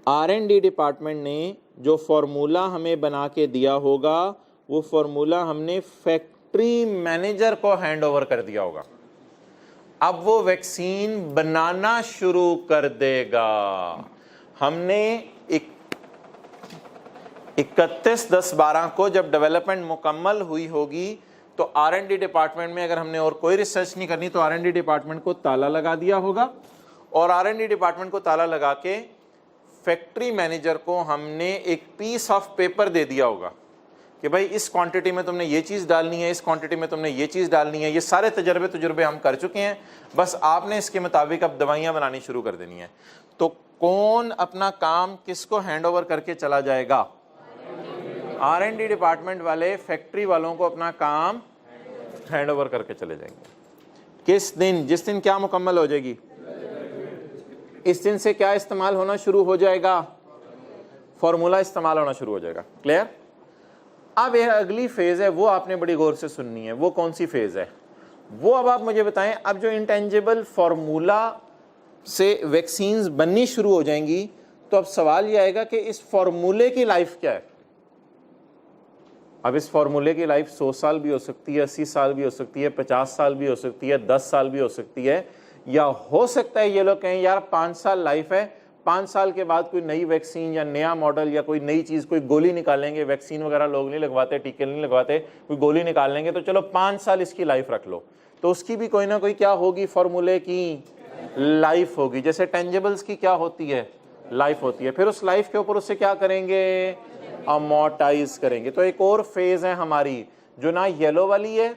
R&D डिपार्टमेंट ने जो फॉर्मूला हमें बना के दिया होगा, वो फॉर्मूला हमने फैक्ट्री मैनेजर को हैंड ओवर कर दिया होगा। अब वो वैक्सीन बनाना शुरू कर देगा। हमने 31/10/12 को जब डेवलपमेंट मुकम्मल हुई होगी तो R&D डिपार्टमेंट में अगर हमने और कोई रिसर्च नहीं करनी तो R&D डिपार्टमेंट को ताला लगा दिया होगा। और R&D डिपार्टमेंट को ताला लगा के फैक्ट्री मैनेजर को हमने एक पीस ऑफ पेपर दे दिया होगा कि भाई इस क्वांटिटी में तुमने ये चीज़ डालनी है, इस क्वांटिटी में तुमने ये चीज़ डालनी है। ये सारे तजुर्बे हम कर चुके हैं, बस आपने इसके मुताबिक अब दवाइयाँ बनानी शुरू कर देनी है। तो कौन अपना काम किसको हैंड ओवर करके चला जाएगा? R&D डिपार्टमेंट वाले फैक्ट्री वालों को अपना काम हैंड ओवर करके चले जाएंगे। किस दिन? जिस दिन क्या मुकम्मल हो जाएगी, इस दिन से क्या इस्तेमाल होना शुरू हो जाएगा? फॉर्मूला इस्तेमाल होना शुरू हो जाएगा। क्लियर? अब यह अगली फेज है, वो आपने बड़ी गौर से सुननी है। वो कौन सी फेज है वो अब आप मुझे बताएं। अब जो इंटेंजिबल फॉर्मूला से वैक्सीन्स बननी शुरू हो जाएंगी तो अब सवाल यह आएगा कि इस फॉर्मूले की लाइफ क्या है? अब इस फॉर्मूले की लाइफ 100 साल भी हो सकती है, 80 साल भी हो सकती है, 50 साल भी हो सकती है, 10 साल भी हो सकती है, या हो सकता है ये लोग कहें यार 5 साल लाइफ है, 5 साल के बाद कोई नई वैक्सीन या नया मॉडल या कोई नई चीज़, कोई गोली निकालेंगे। वैक्सीन वगैरह लोग नहीं लगवाते, टीके नहीं लगवाते, कोई गोली निकाल लेंगे तो चलो 5 साल इसकी लाइफ रख लो, तो उसकी भी कोई ना कोई क्या होगी? फॉर्मूले की लाइफ होगी। जैसे टेंजिबल्स की क्या होती है? लाइफ होती है। फिर उस लाइफ के ऊपर उससे क्या करेंगे? अमोर्टाइज करेंगे। तो एक और फेज है हमारी जो ना येलो वाली है,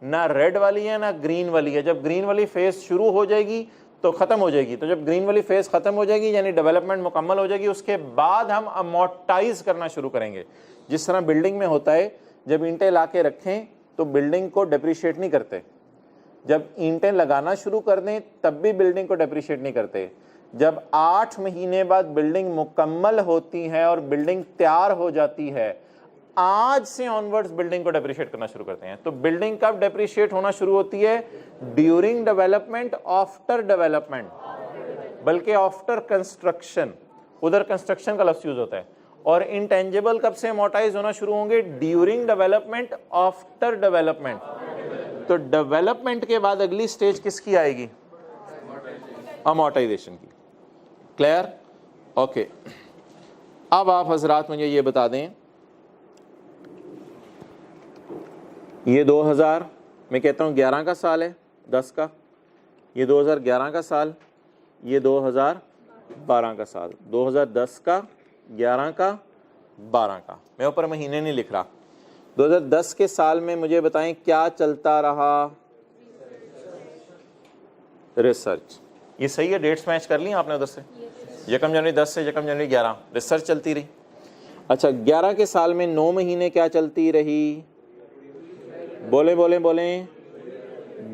ना रेड वाली है, ना ग्रीन वाली है। जब ग्रीन वाली फेज शुरू हो जाएगी तो खत्म हो जाएगी। तो जब ग्रीन वाली फेज खत्म हो जाएगी यानी डेवलपमेंट मुकम्मल हो जाएगी, उसके बाद हम अमोर्टाइज करना शुरू करेंगे। जिस तरह बिल्डिंग में होता है, जब ईंटें ला के रखें तो बिल्डिंग को डेप्रिशिएट नहीं करते, जब ईंटें लगाना शुरू कर दें तब भी बिल्डिंग को डेप्रिशिएट नहीं करते। जब 8 महीने बाद बिल्डिंग मुकम्मल होती है और बिल्डिंग तैयार हो जाती है, आज से ऑनवर्ड्स बिल्डिंग को डेप्रिशिएट करना शुरू करते हैं। तो बिल्डिंग कब डेप्रिशिएट होना शुरू होती है? ड्यूरिंग डेवलपमेंट, आफ्टर डेवलपमेंट, बल्कि आफ्टर कंस्ट्रक्शन, उधर कंस्ट्रक्शन का लफ्ज यूज होता है। और इंटेंजिबल कब से अमोर्टाइज होना शुरू होंगे? During development, after development. तो डेवलपमेंट के बाद अगली स्टेज किसकी आएगी? अमोर्टाइजेशन की। क्लियर? ओके। अब आप हजरात मुझे ये बता दें, ये 2000 मैं कहता हूँ 11 का साल है, 10 का, ये 2011 का साल, ये 2012 का साल, 2010 का, 11 का, 12 का। मैं ऊपर महीने नहीं लिख रहा। 2010 के साल में मुझे बताएं क्या चलता रहा? रिसर्च। ये सही है? डेट्स मैच कर ली आपने उधर से? यकम जनवरी 10 से यकम जनवरी 11 रिसर्च चलती रही। अच्छा, 11 के साल में 9 महीने क्या चलती रही? बोले बोले बोले,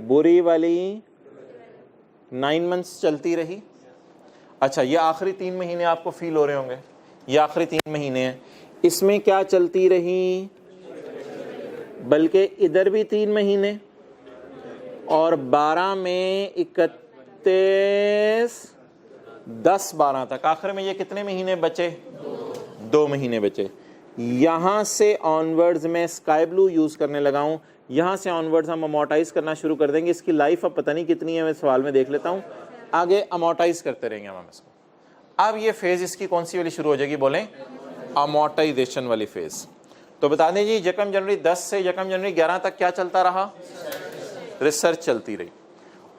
बुरी वाली 9 मंथ्स चलती रही। अच्छा, ये आखिरी 3 महीने आपको फील हो रहे होंगे, ये आखिरी 3 महीने हैं। इसमें क्या चलती रही? बल्कि इधर भी 3 महीने और 12 में 31, 10, 12 तक। आखिर में ये कितने महीने बचे? 2 महीने बचे। यहां से ऑनवर्ड्स में स्काई ब्लू यूज करने लगा हूं। यहां से ऑनवर्ड्स हम अमोर्टाइज करना शुरू कर देंगे। इसकी लाइफ अब पता नहीं कितनी है, मैं सवाल में देख लेता हूं। आगे अमोर्टाइज करते रहेंगे हम इसको। अब ये फेज इसकी कौन सी वाली शुरू हो जाएगी? बोलें, अमोर्टाइजेशन वाली फेज। तो बता दें जी, यकम जनवरी 10 से यकम जनवरी 11 तक क्या चलता रहा? रिसर्च चलती रही।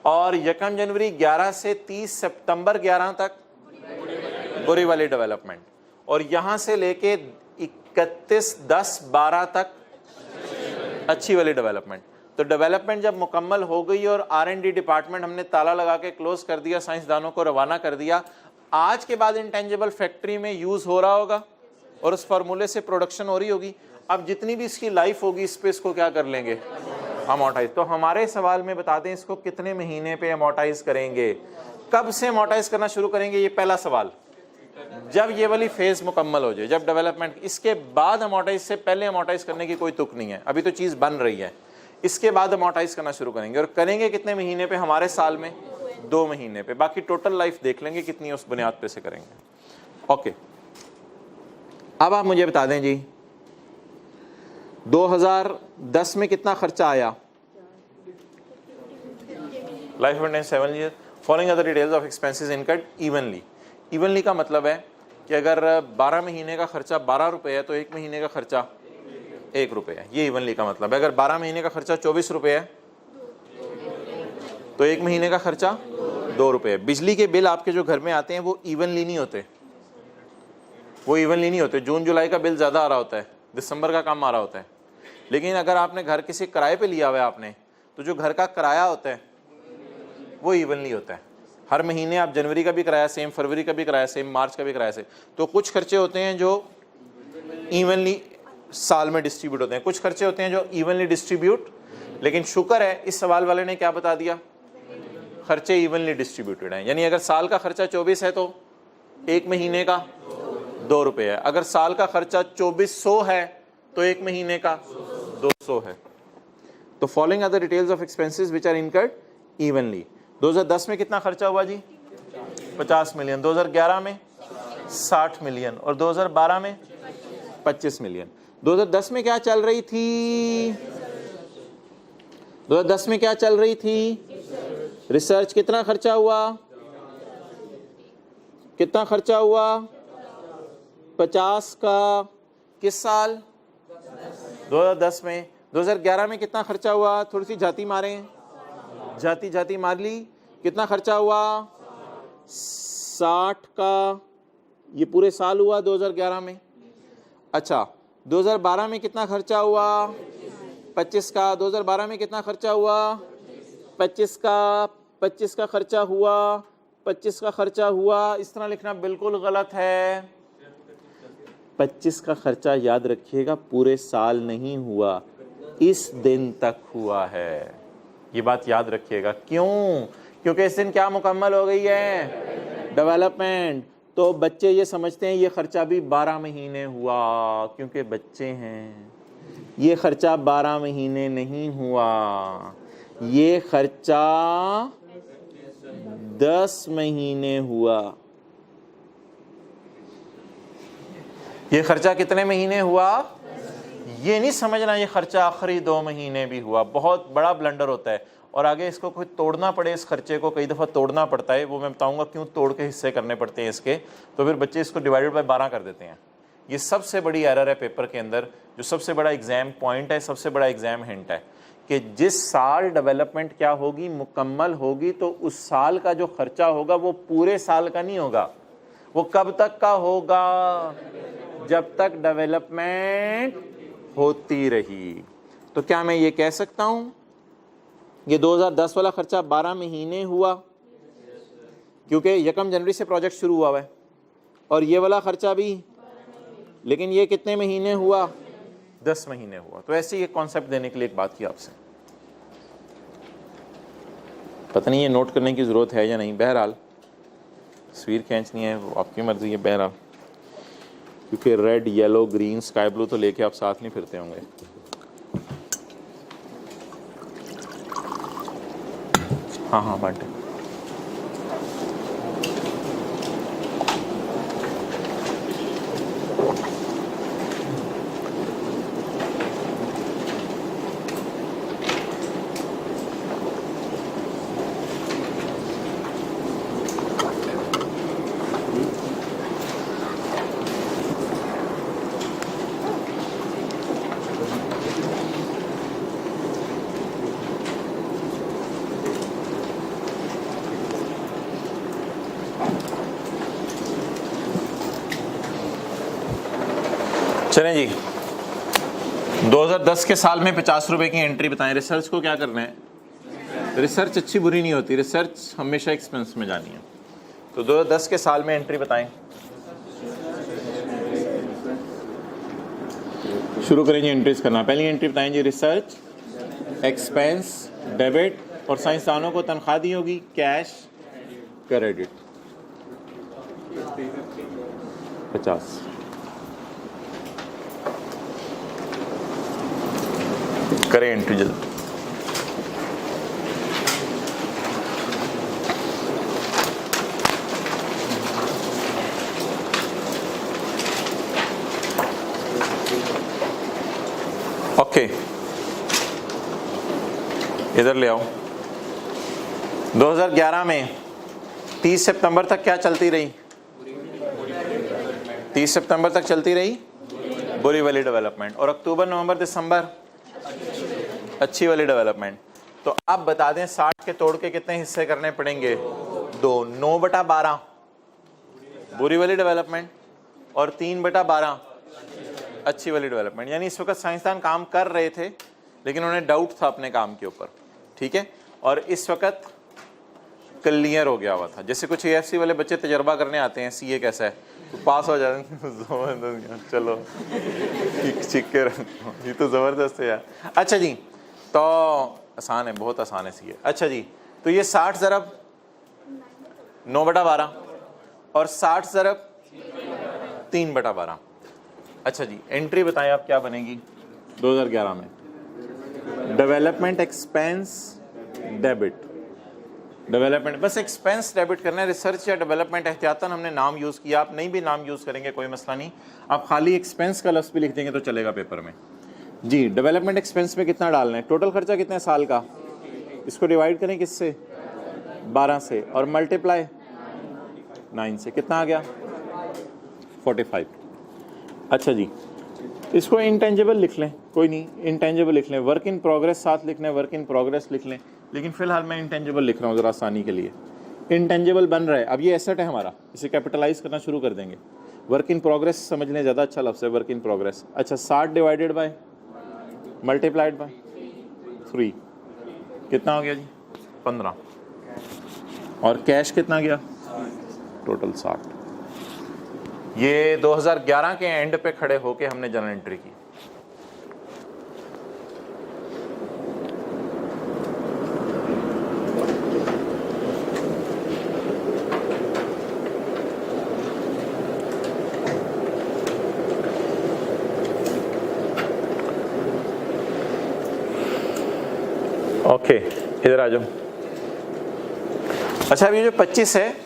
और यकम जनवरी 11 से 30 सितंबर 11 तक बुरी वाली डेवलपमेंट। और यहां से लेके 31/10/12 तक अच्छी वाली डेवलपमेंट। तो डेवलपमेंट जब मुकम्मल हो गई और R&D डिपार्टमेंट हमने ताला लगा के क्लोज कर दिया, साइंसदानों को रवाना कर दिया, आज के बाद इंटेंजिबल फैक्ट्री में यूज हो रहा होगा और उस फार्मूले से प्रोडक्शन हो रही होगी। अब जितनी भी इसकी लाइफ होगी इस पे इसको क्या कर लेंगे? अमोर्टाइज। तो हमारे सवाल में बता दें इसको कितने महीने पे अमोर्टाइज करेंगे, कब से अमोर्टाइज करना शुरू करेंगे? ये पहला सवाल। जब ये वाली फेज मुकम्मल हो जाए, जब डेवलपमेंट, इसके बाद अमोर्टाइज से पहले अमोर्टाइज करने की कोई तुक नहीं है। अभी तो चीज बन रही है, इसके बाद अमोर्टाइज करना शुरू करेंगे। और करेंगे कितने महीने पे? हमारे साल में 2 महीने पे। बाकी टोटल लाइफ देख लेंगे कितनी है, उस बुनियाद पे से करेंगे। ओके, अब आप मुझे बता दें जी, 2010 में कितना खर्चा आया? Life maintenance 7 year. Following other details of expenses incurred evenly. Evenly का मतलब है कि अगर 12 महीने का खर्चा 12 रुपये है तो 1 महीने का खर्चा 1 रुपये है। ये इवनली का मतलब है। अगर 12 महीने का खर्चा 24 रुपये है तो 1 महीने का खर्चा 2 रुपये है। बिजली के बिल आपके जो घर में आते हैं वो इवनली नहीं होते, वो इवनली नहीं होते। जून जुलाई का बिल ज़्यादा आ रहा होता है, दिसंबर का कम आ रहा होता है। लेकिन अगर आपने घर किसी किराए पे लिया हुआ है आपने, तो जो घर का किराया होता है वो इवनली होता है। हर महीने आप जनवरी का भी किराया सेम, फरवरी का भी किराया सेम, मार्च का भी किराया सेम। तो कुछ खर्चे होते हैं जो इवनली साल में डिस्ट्रीब्यूट होते हैं, कुछ खर्चे होते हैं जो इवनली डिस्ट्रीब्यूट। लेकिन शुक्र है इस सवाल वाले ने क्या बता दिया? खर्चे इवनली डिस्ट्रीब्यूटेड हैं। यानी अगर साल का खर्चा 24 है तो 1 महीने का 2 रुपये है। अगर साल का खर्चा 2400 है तो 1 महीने का 200 है। तो following are the details of expenses which are incurred evenly. 2010 में कितना खर्चा हुआ जी? 50 मिलियन। 2011 में 60 मिलियन और 2012 में 25 मिलियन। 2010 में क्या चल रही थी? 2010 में क्या चल रही थी? रिसर्च। कितना खर्चा हुआ? कितना खर्चा हुआ? 50 का। किस साल? 2010 में। 2011 में कितना खर्चा हुआ? थोड़ी सी जाती मारें, जाती मार ली। कितना खर्चा हुआ? 60 का। ये पूरे साल हुआ 2011 में। अच्छा 2012 में कितना खर्चा हुआ? 25 का। 2012 में कितना खर्चा हुआ? 25 का। 25 का खर्चा हुआ, 25 का खर्चा हुआ। इस तरह लिखना बिल्कुल गलत है। 25 का खर्चा याद रखिएगा पूरे साल नहीं हुआ, इस दिन तक हुआ है। ये बात याद रखिएगा। क्यों? क्योंकि इस दिन क्या मुकम्मल हो गई है? डेवलपमेंट। तो बच्चे ये समझते हैं ये खर्चा भी 12 महीने हुआ, क्योंकि बच्चे हैं। ये खर्चा 12 महीने नहीं हुआ, ये खर्चा 10 महीने हुआ। ये खर्चा कितने महीने हुआ? ये नहीं समझना ये खर्चा आखिरी 2 महीने भी हुआ, बहुत बड़ा ब्लंडर होता है। और आगे इसको कोई तोड़ना पड़े, इस खर्चे को कई दफ़ा तोड़ना पड़ता है, वो मैं बताऊंगा क्यों तोड़ के हिस्से करने पड़ते हैं इसके। तो फिर बच्चे इसको डिवाइडेड बाय 12 कर देते हैं। ये सबसे बड़ी एरर है पेपर के अंदर, जो सबसे बड़ा एग्जाम पॉइंट है, सबसे बड़ा एग्जाम हिंट है कि जिस साल डेवलपमेंट क्या होगी, मुकम्मल होगी, तो उस साल का जो खर्चा होगा वो पूरे साल का नहीं होगा। वो कब तक का होगा? जब तक डेवलपमेंट होती रही। तो क्या मैं ये कह सकता हूं ये 2010 वाला खर्चा 12 महीने हुआ, क्योंकि 1 जनवरी से प्रोजेक्ट शुरू हुआ है, और ये वाला खर्चा भी, लेकिन ये कितने महीने हुआ? 10 महीने हुआ। तो ऐसे ही एक कॉन्सेप्ट देने के लिए एक बात की आपसे, पता नहीं ये नोट करने की ज़रूरत है या नहीं। बहरहाल तस्वीर खींचनी है वो आपकी मर्ज़ी है। बहरहाल क्योंकि red, yellow, green, sky blue तो लेके आप साथ नहीं फिरते होंगे। हाँ हाँ बांटे। चलें जी, 2010 के साल में 50 रुपए की एंट्री बताएं। रिसर्च को क्या करना है? रिसर्च अच्छी बुरी नहीं होती, रिसर्च हमेशा एक्सपेंस में जानी है। तो 2010 के साल में एंट्री बताएं। शुरू करें जी एंट्रीज करना। पहली एंट्री बताएं जी, रिसर्च एक्सपेंस डेबिट, और साइंसदानों को तनख्वाह दी होगी कैश क्रेडिट 50। करें एंट्री जल्द। ओके इधर ले आओ। 2011 में 30 सितंबर तक क्या चलती रही? 30 सितंबर तक चलती रही बुरी वाली डेवलपमेंट, और अक्टूबर, नवंबर, दिसंबर अच्छी वाली डेवलपमेंट। तो आप बता दें 60 के तोड़ के कितने हिस्से करने पड़ेंगे? 2। 9/12 बुरी वाली डेवलपमेंट और 3/12 अच्छी वाली डेवलपमेंट। यानी इस वक्त साइंसदान काम कर रहे थे, लेकिन उन्हें डाउट था अपने काम के ऊपर, ठीक है। और इस वक्त क्लियर हो गया हुआ था। जैसे कुछ AFC वाले बच्चे तजर्बा करने आते हैं CA कैसा है, तो पास हो जाते हैं चलो चिक्के ये तो ज़बरदस्त है यार। अच्छा जी, तो आसान है, बहुत आसान है CA। अच्छा जी, तो ये 60 ज़रब 9/12 और 60 ज़रब 3/12। अच्छा जी, एंट्री बताएं आप क्या बनेगी 2011 में? Development expense debit. डेवलपमेंट, बस एक्सपेंस डेबिट करना है। रिसर्च या डेवलपमेंट एहतियातन हमने नाम यूज़ किया, आप नहीं भी नाम यूज़ करेंगे कोई मसला नहीं, आप खाली एक्सपेंस का लफ्ज़ भी लिख देंगे तो चलेगा पेपर में जी। डेवलपमेंट एक्सपेंस में कितना डालना है? टोटल खर्चा कितना है साल का? इसको डिवाइड करें किससे? 12 से, और मल्टीप्लाई 9 से। कितना आ गया? 45। अच्छा जी, इसको इंटेंजिबल लिख लें, कोई नहीं, इंटेंजिबल लिख लें। वर्क इन प्रोग्रेस साथ लिखना है, वर्क इन प्रोग्रेस लिख लें, लेकिन फिलहाल मैं इंटेंजिबल लिख रहा हूँ ज़रा आसानी के लिए। इंटेंजिबल बन रहा है, अब ये एसेट है हमारा, इसे कैपिटलाइज करना शुरू कर देंगे। वर्क इन प्रोग्रेस समझ लें, ज़्यादा अच्छा लफ्ज़ है वर्क इन प्रोग्रेस। अच्छा 60 डिवाइडेड बाय मल्टीप्लाइड बाय 3 कितना हो गया जी? 15। और कैश कितना गया? टोटल 60। ये 2011 के एंड पे खड़े होके हमने जर्नल एंट्री की। ओके इधर आ जाओ। अच्छा अभी ये जो 25 है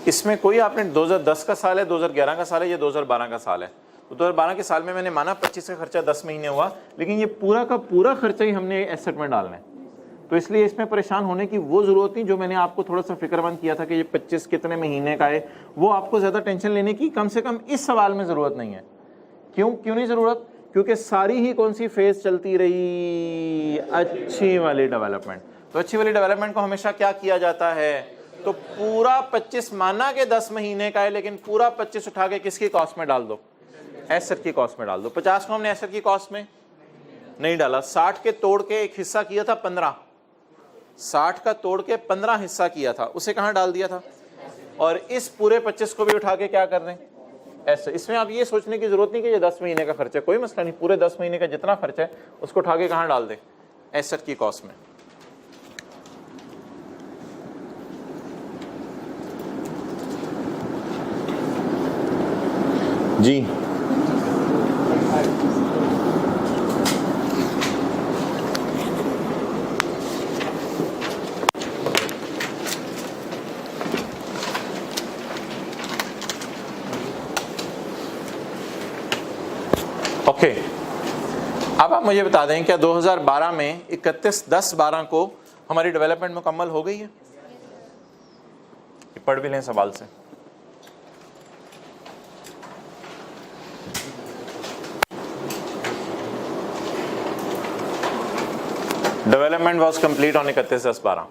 इसमें कोई आपने 2010 का साल है, 2011 का साल है, ये 2012 का साल है। तो 2012 के साल में मैंने माना 25 का खर्चा 10 महीने हुआ, लेकिन ये पूरा का पूरा खर्चा ही हमने एसेट में डालना है। तो इसलिए इसमें परेशान होने की वो जरूरत नहीं, जो मैंने आपको थोड़ा सा फिक्रमंद किया था कि ये 25 कितने महीने का है, वो आपको ज्यादा टेंशन लेने की कम से कम इस सवाल में जरूरत नहीं है। क्यों नहीं जरूरत? क्योंकि सारी ही कौन सी फेज चलती रही? अच्छी वाली डेवलपमेंट। तो अच्छी वाली डेवलपमेंट को हमेशा क्या किया जाता है? तो पूरा 25 माना के 10 महीने का है, लेकिन पूरा 25 उठा के किसकी कॉस्ट में डाल दो? एसेट की कॉस्ट में डाल दो। 50 को हमने एसेट की कॉस्ट में नहीं डाला, 60 के तोड़ के एक हिस्सा किया था 15, 60 का तोड़ के 15 हिस्सा किया था, उसे कहां डाल दिया था? और इस पूरे 25 को भी उठा के क्या कर रहे हैं? ऐसे। इसमें आप ये सोचने की जरूरत नहीं कि ये 10 महीने का खर्च है, कोई मसला नहीं, पूरे 10 महीने का जितना खर्च है उसको उठा के कहां डाल दे? एसेट की कॉस्ट में। जी ओके। अब आप मुझे बता दें क्या 2012 में 31/10/12 को हमारी डेवलपमेंट मुकम्मल हो गई है? पढ़ भी लें सवाल से। Development was complete on 31/10/12।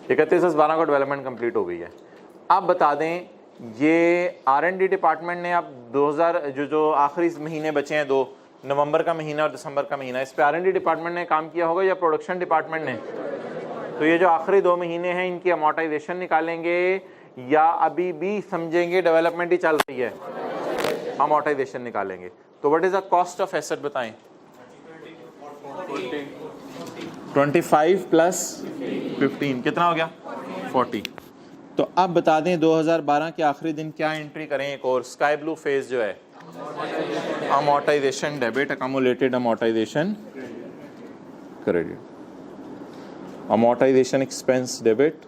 31/10/12 को डेवलपमेंट कंप्लीट हो गई है। आप बता दें ये R&D डिपार्टमेंट ने अब 2000 जो आखिरी महीने बचे हैं, 2 नवंबर का महीना और दिसंबर का महीना, इस पे R&D डिपार्टमेंट ने काम किया होगा या प्रोडक्शन डिपार्टमेंट ने? तो ये जो आखिरी 2 महीने हैं इनकी अमोर्टाइजेशन निकालेंगे या अभी भी समझेंगे डेवलपमेंट ही चल रही है? अमोर्टाइजेशन निकालेंगे। तो what is the cost of asset बताएं? 25 प्लस 15 कितना हो गया? 40। तो अब बता दें 2012 के आखिरी दिन क्या एंट्री करें? एक और स्काई ब्लू फेज जो है, amortisation debit, accumulated amortisation credit, amortisation expense debit,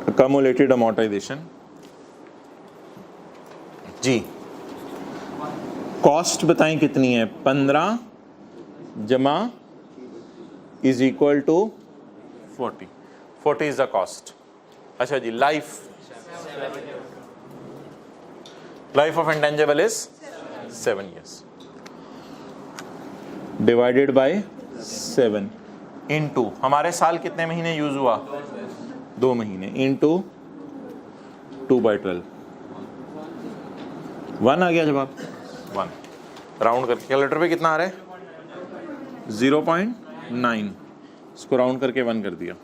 accumulated amortisation. जी कॉस्ट बताएं कितनी है? 15 जमा is equal to 40। 40 is the cost. अच्छा जी, life of intangible is 7 years divided by 7 into हमारे साल कितने महीने यूज हुआ? 2 महीने, इनटू 2/12। 1 आ गया जवाब, 1। राउंड करके कैलकुलेटर पे कितना आ रहा है? 0.9, इसको राउंड करके 1 कर दिया।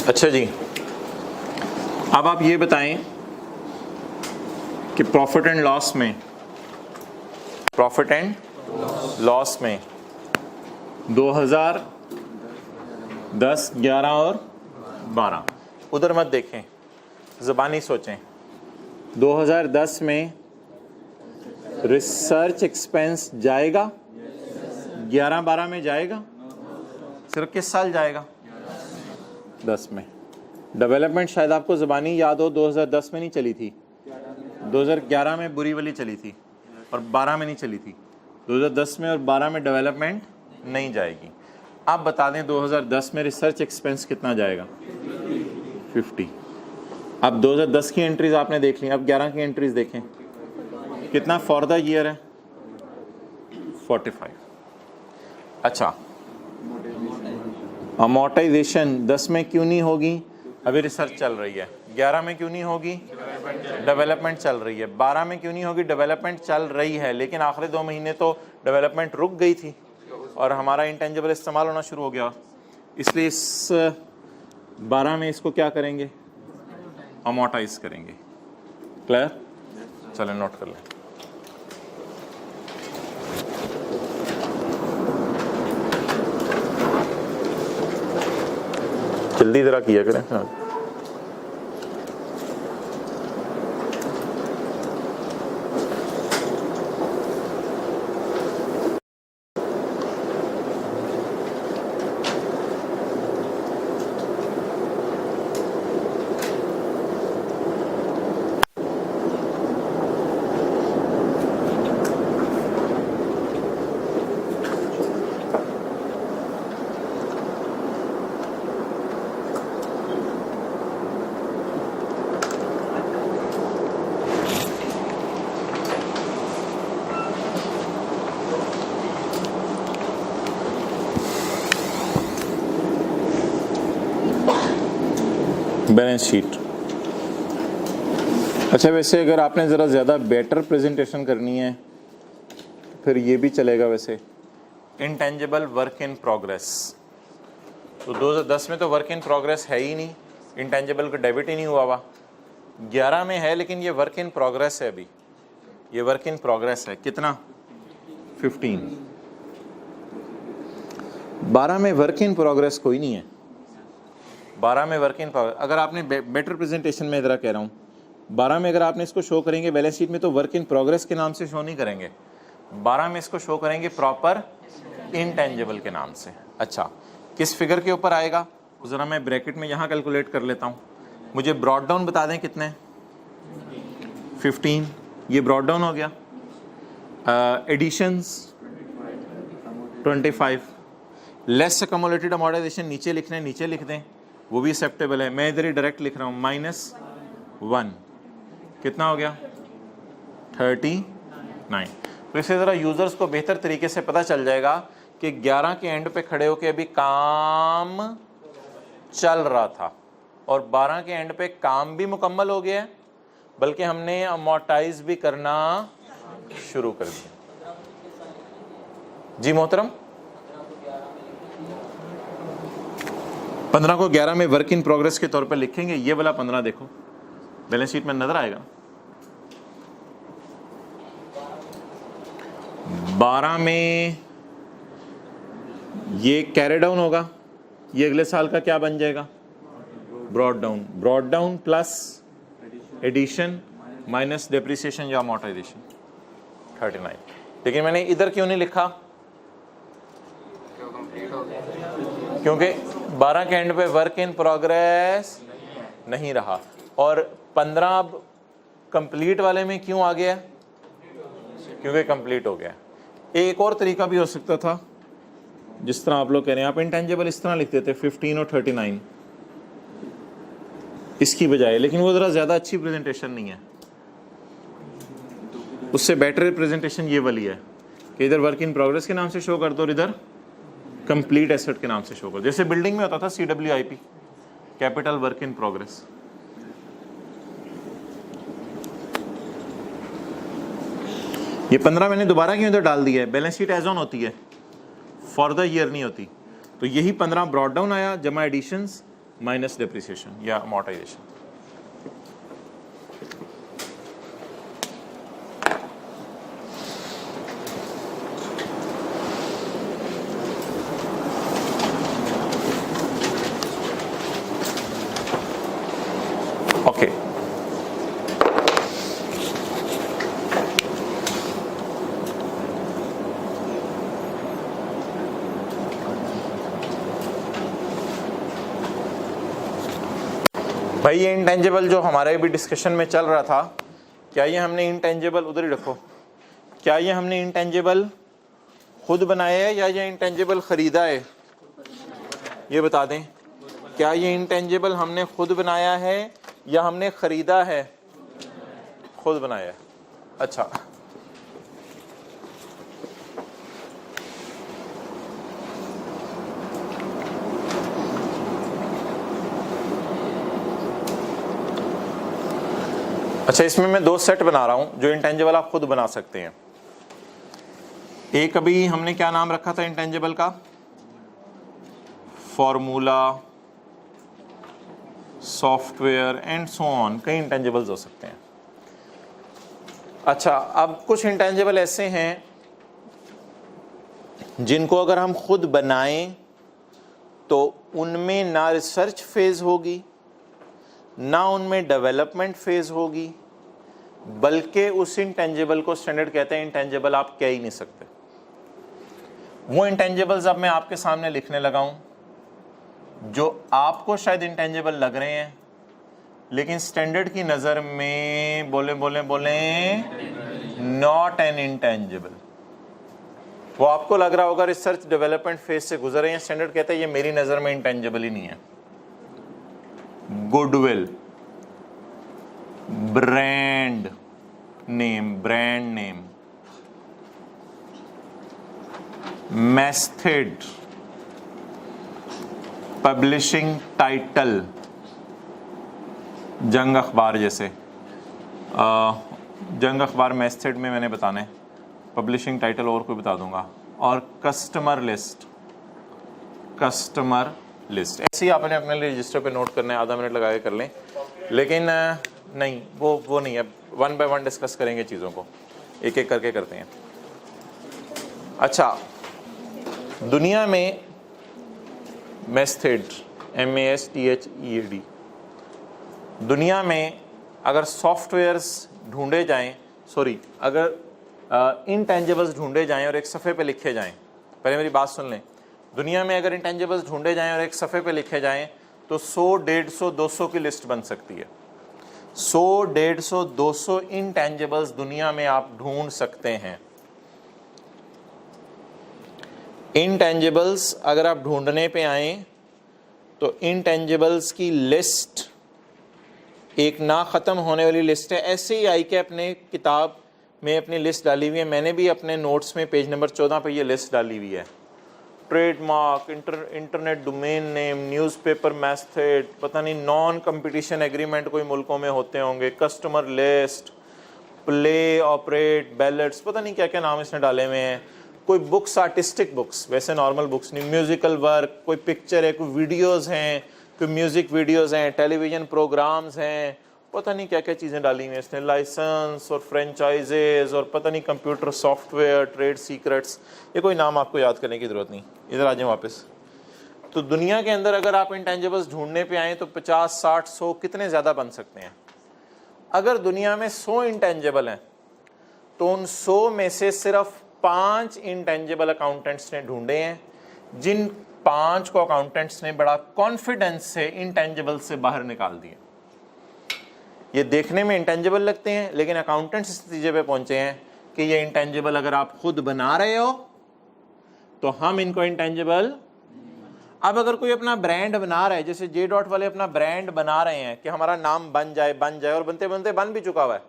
अच्छा जी, अब आप ये बताएं कि प्रॉफिट एंड लॉस में 2010, 11 और 12 उधर मत देखें, ज़बानी सोचें। 2010 में रिसर्च एक्सपेंस जाएगा, 11-12 में जाएगा, सिर्फ किस साल जाएगा? 10 में। डेवलपमेंट शायद आपको ज़बानी याद हो 2010 में नहीं चली थी, 2011 में बुरी वाली चली थी और 12 में नहीं चली थी। 2010 में और 12 में डेवलपमेंट नहीं जाएगी। आप बता दें 2010 में रिसर्च एक्सपेंस कितना जाएगा? 50। अब 2010 की एंट्रीज आपने देख ली, अब 11 की एंट्रीज देखें कितना फॉर द ईयर है? 45। अच्छा, अमोर्टाइजेशन 10 में क्यों नहीं होगी? अभी रिसर्च चल रही है। 11 में क्यों नहीं होगी? डेवलपमेंट चल रही है। 12 में क्यों नहीं होगी? डेवलपमेंट चल रही है, लेकिन आखिरी 2 महीने तो डेवलपमेंट रुक गई थी और हमारा इंटेंजिबल इस्तेमाल होना शुरू हो गया, इसलिए इस 12 में इसको क्या करेंगे? अमोर्टाइज करेंगे। क्लियर? चलें नोट कर लें। जल्दी जरा किया करें। Balance sheet. अच्छा, वैसे अगर आपने ज़रा ज़्यादा बेटर प्रेजेंटेशन करनी है फिर ये भी चलेगा। वैसे इंटेंजिबल वर्क इन प्रोग्रेस, तो 2010 में तो वर्क इन प्रोग्रेस है ही नहीं, इंटेंजिबल का डेबिट ही नहीं हुआ हुआ। 11 में है, लेकिन ये वर्क इन प्रोग्रेस है। अभी ये वर्क इन प्रोग्रेस है। कितना? 15। 12 में वर्क इन प्रोग्रेस कोई नहीं है। 12 में वर्क इन प्रोग्रेस, अगर आपने बेटर प्रेजेंटेशन में ज़रा कह रहा हूँ, 12 में अगर आपने इसको शो करेंगे बैलेंस शीट में तो वर्क इन प्रोग्रेस के नाम से शो नहीं करेंगे, 12 में इसको शो करेंगे प्रॉपर इंटेंजिबल के नाम से। अच्छा, किस फिगर के ऊपर आएगा? ज़रा मैं ब्रैकेट में यहाँ कैलकुलेट कर लेता हूँ। मुझे ब्रॉड डाउन बता दें कितने? 15, ये ब्रॉड डाउन हो गया। एडिशंस 25, लेस अकोमोलेटेड अमोर्टाइजेशन नीचे लिखने, नीचे लिख दें, वो भी एक्सेप्टेबल है। मैं इधर ही डायरेक्ट लिख रहा हूँ, -1, कितना हो गया? 39। तो इससे ज़रा यूज़र्स को बेहतर तरीके से पता चल जाएगा कि 11 के एंड पे खड़े होके अभी काम चल रहा था और 12 के एंड पे काम भी मुकम्मल हो गया है, बल्कि हमने अमोर्टाइज भी करना शुरू कर दिया। जी मोहतरम, 15 को 11 में वर्क इन प्रोग्रेस के तौर पर लिखेंगे। ये वाला 15 देखो बैलेंस शीट में नजर आएगा। 12 में ये कैरी डाउन होगा, ये अगले साल का क्या बन जाएगा? Brought down. Brought down plus addition minus depreciation या अमोर्टाइजेशन 39। लेकिन मैंने इधर क्यों नहीं लिखा? क्योंकि 12 के एंड पे वर्क इन प्रोग्रेस नहीं रहा और 15 अब कंप्लीट वाले में क्यों आ गया? क्योंकि कंप्लीट हो गया। एक और तरीका भी हो सकता था, जिस तरह आप लोग कह रहे हैं, आप इंटेंजिबल इस तरह लिख देते 15 और 39 इसकी बजाय, लेकिन वो ज़रा ज़्यादा अच्छी प्रेजेंटेशन नहीं है। उससे बेटर प्रेजेंटेशन ये वाली है कि इधर वर्क इन प्रोग्रेस के नाम से शो कर दो और इधर कंप्लीट एसेट के नाम से शो कर, जैसे बिल्डिंग में होता था CWIP, capital work in progress. ये 15 मैंने दोबारा क्यों इधर डाल दिया है? बैलेंस शीट एज ऑन होती है, फॉर द ईयर नहीं होती। तो यही 15 ब्रॉड डाउन आया जमा एडिशंस माइनस डेप्रिसिएशन या अमोर्टाइजेशन। ओके, भाई ये इंटेंजिबल जो हमारे भी डिस्कशन में चल रहा था, क्या ये हमने इंटेंजिबल, उधर ही रखो, क्या ये हमने इंटेंजिबल खुद बनाया है या ये इंटेंजिबल खरीदा है? ये बता दें, क्या ये इंटेंजिबल हमने खुद बनाया है या हमने खरीदा है? खुद बनाया है। अच्छा, अच्छा, इसमें मैं दो सेट बना रहा हूं जो इंटेंजिबल आप खुद बना सकते हैं। एक अभी हमने क्या नाम रखा था इंटेंजिबल का? Formula, software and so on, कई इंटेंजिबल्स हो सकते हैं। अच्छा, अब कुछ इंटेंजिबल ऐसे हैं जिनको अगर हम खुद बनाएं तो उनमें ना रिसर्च फेज होगी, ना उनमें डेवलपमेंट फेज होगी, बल्कि उस इंटेंजिबल को स्टैंडर्ड कहते हैं इंटेंजिबल आप कह ही नहीं सकते। वो इंटेंजिबल्स अब मैं आपके सामने लिखने लगा हूं जो आपको शायद इंटेंजिबल लग रहे हैं, लेकिन स्टैंडर्ड की नज़र में बोले नॉट एन इंटेंजिबल। वो आपको लग रहा होगा रिसर्च डेवलपमेंट फेज से गुजर रहे हैं, स्टैंडर्ड कहता है ये मेरी नज़र में इंटेंजिबल ही नहीं है। Goodwill, brand name, method, publishing title, जंग अखबार जैसे जंग अखबार मेथड में मैंने बताना है, पब्लिशिंग टाइटल और कोई बता दूंगा, और कस्टमर लिस्ट ऐसे ही आपने अपने लिए रजिस्टर पे नोट करना है, आधा मिनट लगा के कर लें, लेकिन नहीं वो नहीं है, वन बाय वन डिस्कस करेंगे चीज़ों को, एक एक करके करते हैं। अच्छा, दुनिया में मेथड, MESTHEAD, दुनिया में अगर सॉफ्टवेयर्स ढूंढे जाएं, अगर इंटेंजिबल्स ढूंढे जाएं और एक सफ़े पे लिखे जाएं, पहले मेरी बात सुन लें, दुनिया में अगर इंटेंजिबल्स ढूंढे जाएं और एक सफ़े पे लिखे जाएं तो 100, 150, 200 की लिस्ट बन सकती है। 100, 150, 200 इंटेंजिबल्स दुनिया में आप ढूंढ सकते हैं। इंटेंजिबल्स अगर आप ढूंढने पे आए तो इंटेंजिबल्स की लिस्ट एक ना ख़त्म होने वाली लिस्ट है। ऐसे ही ICAP ने किताब में अपनी लिस्ट डाली हुई है, मैंने भी अपने नोट्स में पेज नंबर 14 पे ये लिस्ट डाली हुई है। Trademark, internet domain name, newspaper method, पता नहीं नॉन कंपटीशन एग्रीमेंट कोई मुल्कों में होते होंगे, customer list, play, operate, ballets, पता नहीं क्या क्या नाम इसने डाले हुए हैं। कोई बुक्स, आर्टिस्टिक बुक्स, वैसे नॉर्मल बुक्स नहीं, म्यूज़िकल वर्क, कोई पिक्चर है, कोई वीडियोज़ हैं, कोई म्यूज़िक वीडियोज़ हैं, टेलीविज़न प्रोग्राम्स हैं, पता नहीं क्या क्या चीज़ें डाली हुई हैं इसने, लाइसेंस और फ्रेंचाइजेज़ और पता नहीं कंप्यूटर सॉफ्टवेयर, ट्रेड सीक्रेट्स, ये कोई नाम आपको याद करने की ज़रूरत नहीं। इधर आ जाए वापस। तो दुनिया के अंदर अगर आप इंटेंजिबल्स ढूंढने पे आएँ तो 50, 60, 100 कितने ज़्यादा बन सकते हैं। अगर दुनिया में 100 इंटेंजिबल हैं तो उन 100 में से सिर्फ 5 इंटेंजिबल अकाउंटेंट्स ने ढूंढे हैं, जिन 5 को अकाउंटेंट्स ने बड़ा कॉन्फिडेंस से इंटेंजिबल से बाहर निकाल दिए। ये देखने में इंटेंजिबल लगते हैं, लेकिन अकाउंटेंट्स इस नतीजे पे पहुंचे हैं कि ये इंटेंजिबल अगर आप खुद बना रहे हो तो हम इनको इंटेंजिबल। अब अगर कोई अपना ब्रांड बना रहा है, जैसे जे डॉट वाले अपना ब्रांड बना रहे हैं कि हमारा नाम बन जाए और बनते बनते बन भी चुका हुआ है।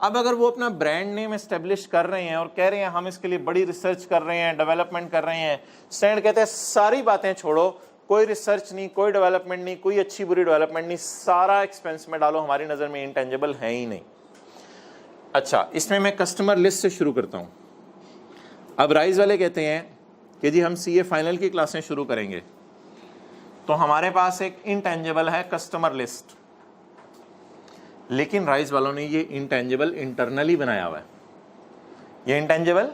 अब अगर वो अपना ब्रांड नेम एस्टेब्लिश कर रहे हैं और कह रहे हैं हम इसके लिए बड़ी रिसर्च कर रहे हैं, डेवलपमेंट कर रहे हैं, स्टैंडर्ड कहते हैं सारी बातें छोड़ो, कोई रिसर्च नहीं, कोई डेवलपमेंट नहीं, कोई अच्छी बुरी डेवलपमेंट नहीं, सारा एक्सपेंस में डालो, हमारी नज़र में इंटेंजिबल है ही नहीं। अच्छा, इसमें मैं कस्टमर लिस्ट से शुरू करता हूँ। अब राइज वाले कहते हैं कि जी हम CA फाइनल की क्लासें शुरू करेंगे, तो हमारे पास एक इंटेंजिबल है कस्टमर लिस्ट, लेकिन राइज वालों ने ये इंटेंजिबल इंटरनली बनाया हुआ है। ये इंटेंजिबल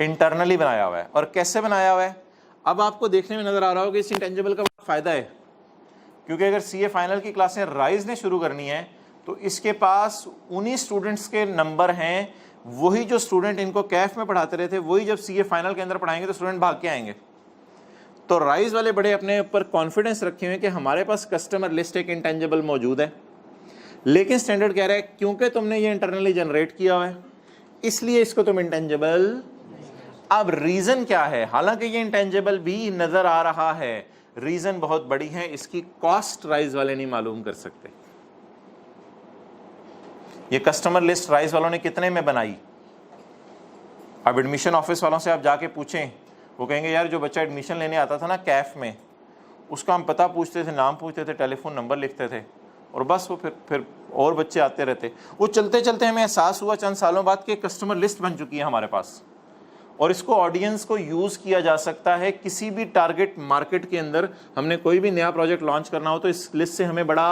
इंटरनली बनाया हुआ है। और कैसे बनाया हुआ है? अब आपको देखने में नजर आ रहा होगा इस इंटेंजिबल का फायदा है, क्योंकि अगर CA फाइनल की क्लासें राइज ने शुरू करनी है तो इसके पास उन्हीं स्टूडेंट्स के नंबर हैं, वही जो स्टूडेंट इनको कैफ में पढ़ाते रहे थे, वही जब CA फाइनल के अंदर पढ़ाएंगे तो स्टूडेंट भाग के आएंगे। तो राइज वाले बड़े अपने ऊपर कॉन्फिडेंस रखे हुए कि हमारे पास कस्टमर लिस्ट एक इंटेंजिबल मौजूद है, लेकिन स्टैंडर्ड कह रहा है क्योंकि तुमने ये इंटरनली जनरेट किया हुआ है इसलिए इसको तुम इंटेंजिबल। अब रीजन क्या है, हालांकि ये इंटेंजिबल भी नजर आ रहा है, रीजन बहुत बड़ी है, इसकी कॉस्ट राइज वाले नहीं मालूम कर सकते। ये कस्टमर लिस्ट राइज वालों ने कितने में बनाई? अब एडमिशन ऑफिस वालों से आप जाके पूछें, वो कहेंगे यार जो बच्चा एडमिशन लेने आता था ना कैफ में, उसका हम पता पूछते थे, नाम पूछते थे, टेलीफोन नंबर लिखते थे और बस वो फिर और बच्चे आते रहते। वो चलते चलते हमें एहसास हुआ चंद सालों बाद कि कस्टमर लिस्ट बन चुकी है हमारे पास, और इसको ऑडियंस को यूज़ किया जा सकता है किसी भी टारगेट मार्केट के अंदर। हमने कोई भी नया प्रोजेक्ट लॉन्च करना हो तो इस लिस्ट से हमें बड़ा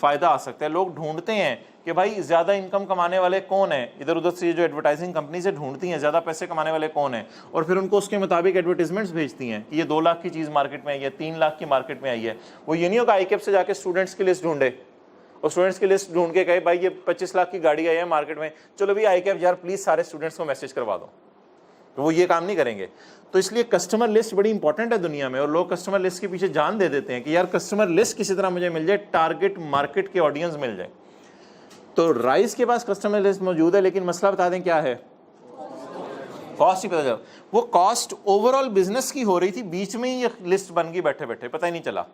फ़ायदा आ सकता है। लोग ढूंढते हैं कि भाई ज़्यादा इनकम कमाने वाले कौन है, इधर उधर से जो एडवर्टाइजिंग कंपनी से ढूंढती हैं ज़्यादा पैसे कमाने वाले कौन है, और फिर उनको उसके मुताबिक एडवर्टीजमेंट्स भेजती हैं कि ये 2 लाख की चीज़ मार्केट में आई है, 3 लाख की मार्केट में आई है। वो ये नहीं होगा आईकेप से जाके स्टूडेंट्स की लिस्ट ढूंढे और स्टूडेंट्स की लिस्ट ढूंढ के कहे भाई ये 25 लाख की गाड़ी आई है मार्केट में, चलो भाई आईकेप यार प्लीज़ सारे स्टूडेंट्स को मैसेज करवा दो। तो वो ये काम नहीं करेंगे। तो इसलिए कस्टमर लिस्ट बड़ी इंपॉर्टेंट है दुनिया में, और लोग कस्टमर लिस्ट के पीछे जान दे देते हैं कि यार कस्टमर लिस्ट किसी तरह मुझे मिल जाए, टारगेट मार्केट के ऑडियंस मिल जाए। तो राइस के पास कस्टमर लिस्ट मौजूद है, लेकिन मसला बता दें क्या है, कॉस्ट ही पता चला। वो कॉस्ट ओवरऑल बिजनेस की हो रही थी, बीच में ही ये लिस्ट बन गई बैठे बैठे, पता ही नहीं चला।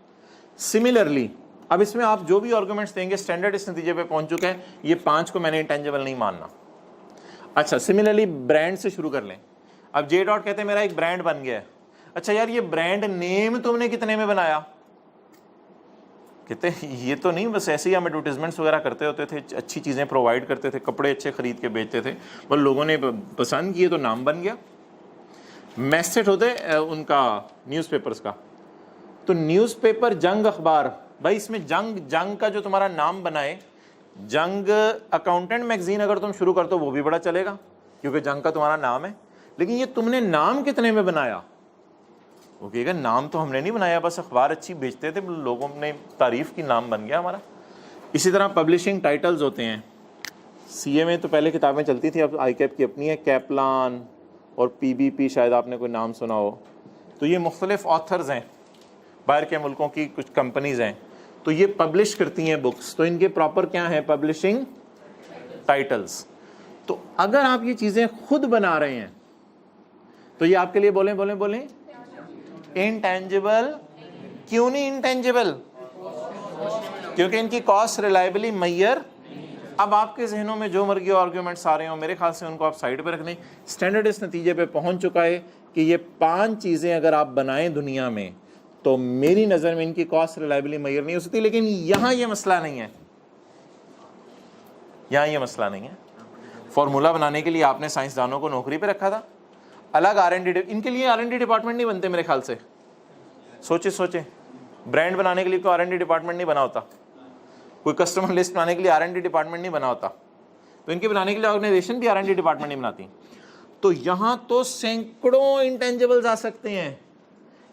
सिमिलरली अब इसमें आप जो भी आर्गुमेंट्स देंगे स्टैंडर्ड इस नतीजे पे पहुंच चुका है, ये 5 को मैंने इंटेंजिबल नहीं मानना। अच्छा, सिमिलरली ब्रांड से शुरू कर लें। अब जे डॉट कहते हैं मेरा एक ब्रांड बन गया है। अच्छा यार ये ब्रांड नेम तुमने कितने में बनाया? कहते ये तो नहीं, बस ऐसे ही हम एडवर्टीजमेंट्स वगैरह करते होते थे, अच्छी चीज़ें प्रोवाइड करते थे, कपड़े अच्छे खरीद के बेचते थे, बस लोगों ने पसंद किए तो नाम बन गया। मैसेज होते उनका न्यूज़पेपर्स का, तो न्यूज़पेपर जंग अखबार, भाई इसमें जंग का जो तुम्हारा नाम बनाए, जंग अकाउंटेंट मैगजीन अगर तुम शुरू कर दो वो भी बड़ा चलेगा क्योंकि जंग का तुम्हारा नाम है, लेकिन ये तुमने नाम कितने में बनाया? वो कहेगा नाम तो हमने नहीं बनाया, बस अखबार अच्छी बेचते थे, लोगों ने तारीफ की, नाम बन गया हमारा। इसी तरह पब्लिशिंग टाइटल्स होते हैं। सीए में तो पहले किताबें चलती थी, अब आईकेप की अपनी है, कैपलान और पीबीपी, शायद आपने कोई नाम सुना हो। तो ये मुख्तलिफ ऑथर्स हैं, बाहर के मुल्कों की कुछ कंपनीज हैं, तो ये पब्लिश करती हैं बुक्स, तो इनके प्रॉपर क्या है, पब्लिशिंग टाइटल्स। तो अगर आप ये चीज़ें खुद बना रहे हैं तो ये आपके लिए बोलें इंटेंजिबल। क्यों नहीं इंटेंजिबल? क्योंकि इनकी कॉस्ट रिलायबली मैयर। अब आपके जहनों में जो मर्जी आर्ग्यूमेंट्स आ रहे हो, मेरे ख्याल से उनको आप साइड पे रख लें। स्टैंडर्ड इस नतीजे पे पहुंच चुका है कि ये 5 चीज़ें अगर आप बनाएं दुनिया में, तो मेरी नज़र में इनकी कॉस्ट रिलायबली मैयर नहीं हो सकती। लेकिन यहाँ ये मसला नहीं है, यहाँ ये मसला नहीं है। फॉर्मूला बनाने के लिए आपने साइंसदानों को नौकरी पे रखा था, अलग R&D, इनके लिए R&D डिपार्टमेंट नहीं बनते मेरे ख्याल से। सोचे ब्रांड बनाने के लिए कोई R&D डिपार्टमेंट नहीं बना होता, कोई कस्टमर लिस्ट बनाने के लिए R&D डिपार्टमेंट नहीं बना होता, तो इनके बनाने के लिए ऑर्गेनाइजेशन भी R&D डिपार्टमेंट नहीं बनाती। तो यहाँ तो सैकड़ों इंटेंजिबल्स आ सकते हैं,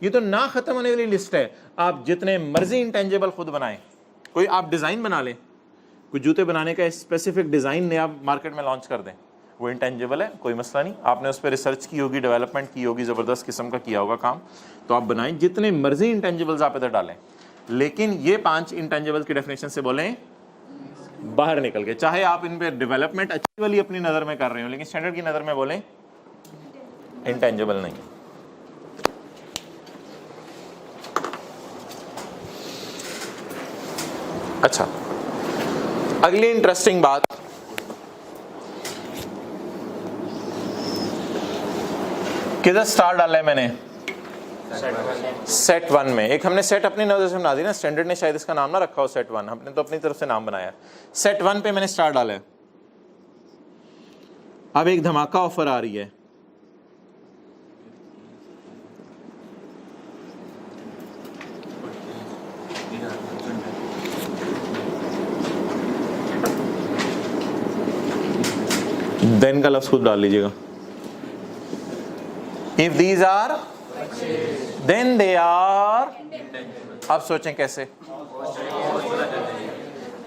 ये तो ना खत्म होने वाली लिस्ट है। आप जितने मर्जी इंटेंजिबल खुद बनाएं, कोई आप डिज़ाइन बना लें, कोई जूते बनाने का स्पेसिफिक डिज़ाइन नया मार्केट में लॉन्च कर दें, वो इंटेंजिबल है, कोई मसला नहीं। आपने उस पर रिसर्च की होगी, डेवलपमेंट की होगी, ज़बरदस्त किस्म का किया होगा काम, तो आप बनाएं, जितने मर्जी इंटेंजिबल्स आप इधर डालें, लेकिन ये 5 इंटेंजिबल्स की डेफिनेशन से बोलें बाहर निकल के। चाहे आप इन पे डेवलपमेंट अच्छी वाली अपनी नज़र में कर रहे हो, लेकिन स्टैंडर्ड की नज़र में बोलें इंटेंजिबल नहीं। अच्छा, अगली इंटरेस्टिंग बात, किधर स्टार डाला है मैंने? सेट 1 में। एक हमने सेट अपनी नजर से बना दी ना, स्टैंडर्ड ने शायद इसका नाम ना रखा हो सेट 1, हमने तो अपनी तरफ से नाम बनाया। सेट 1 पे मैंने स्टार डाला है। अब एक धमाका ऑफर आ रही है, देन का लफ्ज खुद डाल लीजिएगा। If these are then they are. अब सोचें कैसे।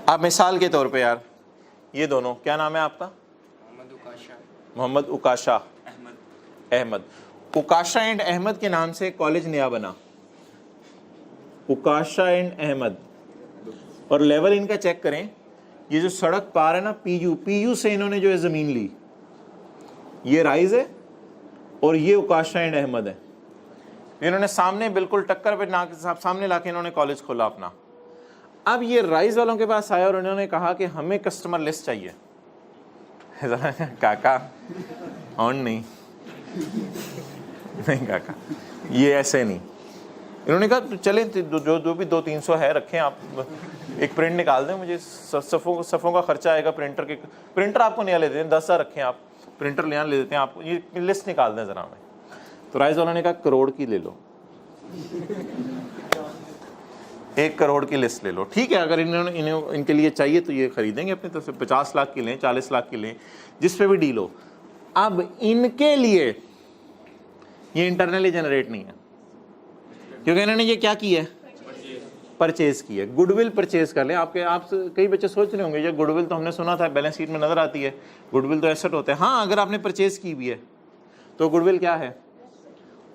अब मिसाल के तौर पे यार, ये दोनों, क्या नाम है आपका? मोहम्मद उकाशा अहमद। उकाशा एंड अहमद के नाम से कॉलेज नया बना, उकाशा एंड अहमद, और लेवल इनका चेक करें। ये जो सड़क पार है ना, पीयू से इन्होंने जो है ज़मीन ली, ये राइज है और ये उकाशा एंड अहमद है। इन्होंने सामने बिल्कुल टक्कर पे ना सामने लाके इन्होंने कॉलेज खोला अपना। अब ये राइज वालों के पास आया और उन्होंने कहा कि हमें कस्टमर लिस्ट चाहिए। काका ऑन नहीं काका, ये ऐसे नहीं। इन्होंने कहा चले जो भी 200-300 है रखें, आप एक प्रिंट निकाल दें, मुझे सफ़ों का खर्चा आएगा। प्रिंटर आपको नहीं ले देते हैं, 10,000 रखें आप, प्रिंटर ले ले देते हैं आपको, ये लिस्ट निकाल दें ज़रा हमें। तो राइज वालों ने कहा करोड़ की ले लो, 1 करोड़ की लिस्ट ले लो। ठीक है, अगर इनके लिए चाहिए तो ये खरीदेंगे अपनी तरफ से, 50 लाख की लें, 40 लाख की लें, जिस पे भी डील हो। अब इनके लिए ये इंटरनली जनरेट नहीं है, क्योंकि इन्होंने ये क्या किया है, परचेज की है। गुडविल परचेज कर लें। आप कई बच्चे सोच रहे होंगे ये गुडविल तो हमने सुना था बैलेंस शीट में नजर आती है, गुडविल तो एसेट होता है। हाँ, अगर आपने परचेज की भी है तो गुडविल क्या है।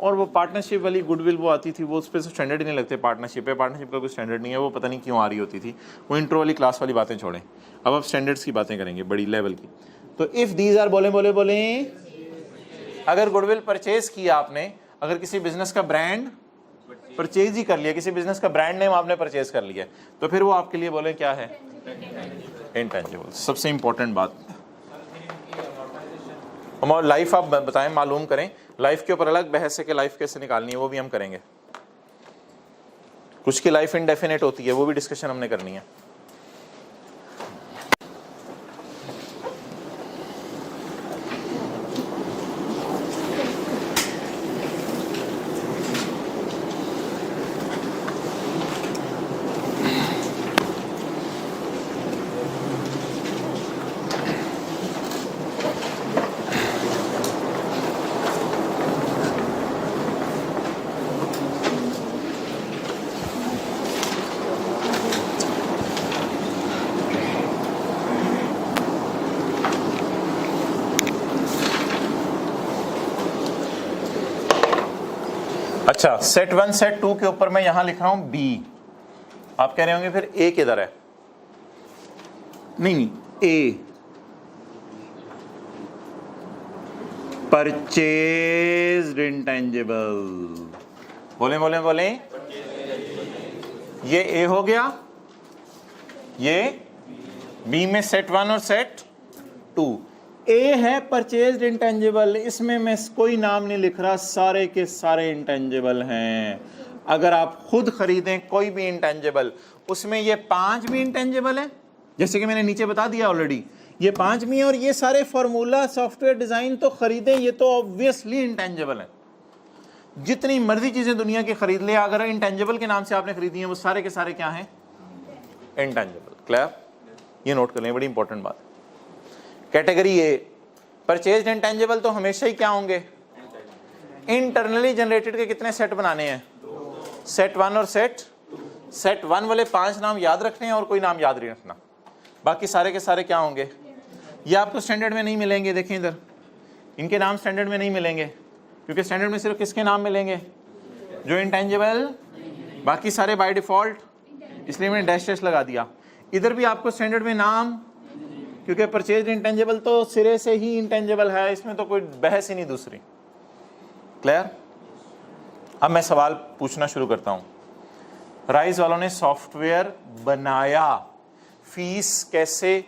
और वो पार्टनरशिप वाली गुडविल वो आती थी, वो उस पर स्टैंडर्ड ही नहीं लगते। पार्टनरशिप का कोई स्टैंडर्ड नहीं है, वो पता नहीं क्यों आ रही होती थी। वो इंट्रो वाली क्लास वाली बातें छोड़ें, अब आप स्टैंडर्ड्स की बातें करेंगे बड़ी लेवल की। तो इफ़ दीज आर बोले अगर गुडविल परचेज किया आपने, अगर किसी बिजनेस का ब्रांड परचेज ही कर लिया, किसी बिजनेस का ब्रांड नेम आपने परचेज कर लिया, तो फिर वो आपके लिए बोले क्या है, इंटेंजिबल। सबसे इंपॉर्टेंट बात। और लाइफ आप बताएं, मालूम करें, लाइफ के ऊपर अलग बहस है कि लाइफ कैसे निकालनी है, वो भी हम करेंगे। कुछ की लाइफ इनडेफिनेट होती है, वो भी डिस्कशन हमने करनी है। अच्छा, सेट 1 सेट 2 के ऊपर मैं यहां लिख रहा हूं बी। आप कह रहे होंगे फिर ए किधर है। नहीं, ए परचेज्ड इंटेंजिबल। बोले ये ए हो गया, ये बी में सेट 1 और सेट 2। ए है परचेज्ड इंटेंजिबल, इसमें मैं कोई नाम नहीं लिख रहा, सारे के सारे इंटेंजिबल हैं। अगर आप खुद खरीदें कोई भी इंटेंजिबल, उसमें ये 5 भी इंटेंजिबल है, जैसे कि मैंने नीचे बता दिया ऑलरेडी, ये 5 भी हैं। और ये सारे फार्मूला सॉफ्टवेयर डिजाइन तो खरीदें, ये तो ऑब्वियसली इंटेंजिबल है। जितनी मर्जी चीजें दुनिया की खरीद ले, अगर इंटेंजिबल के नाम से आपने खरीदी है, वो सारे के सारे क्या हैं, इंटेंजिबल। क्लियर, ये नोट कर लें, बड़ी इंपॉर्टेंट बात। कैटेगरी ए परचेज्ड इंटेंजिबल तो हमेशा ही क्या होंगे, इंटरनली जनरेटेड के कितने सेट बनाने हैं, सेट 1 और सेट 1 वाले 5 नाम याद रखने हैं और कोई नाम याद नहीं रखना, बाकी सारे के सारे क्या होंगे। ये आपको स्टैंडर्ड में नहीं मिलेंगे, देखें इधर, इनके नाम स्टैंडर्ड में नहीं मिलेंगे, क्योंकि स्टैंडर्ड में सिर्फ किसके नाम मिलेंगे, जो इंटेंजिबल, बाकी सारे बाय डिफॉल्ट, इसलिए मैंने डैश लगा दिया। इधर भी आपको स्टैंडर्ड में नाम, क्योंकि परचेज इंटेंजिबल तो सिरे से ही इंटेंजिबल है, इसमें तो कोई बहस ही नहीं दूसरी। क्लियर। अब मैं सवाल पूछना शुरू करता हूं। राइज वालों ने सॉफ्टवेयर बनाया, फीस कैसे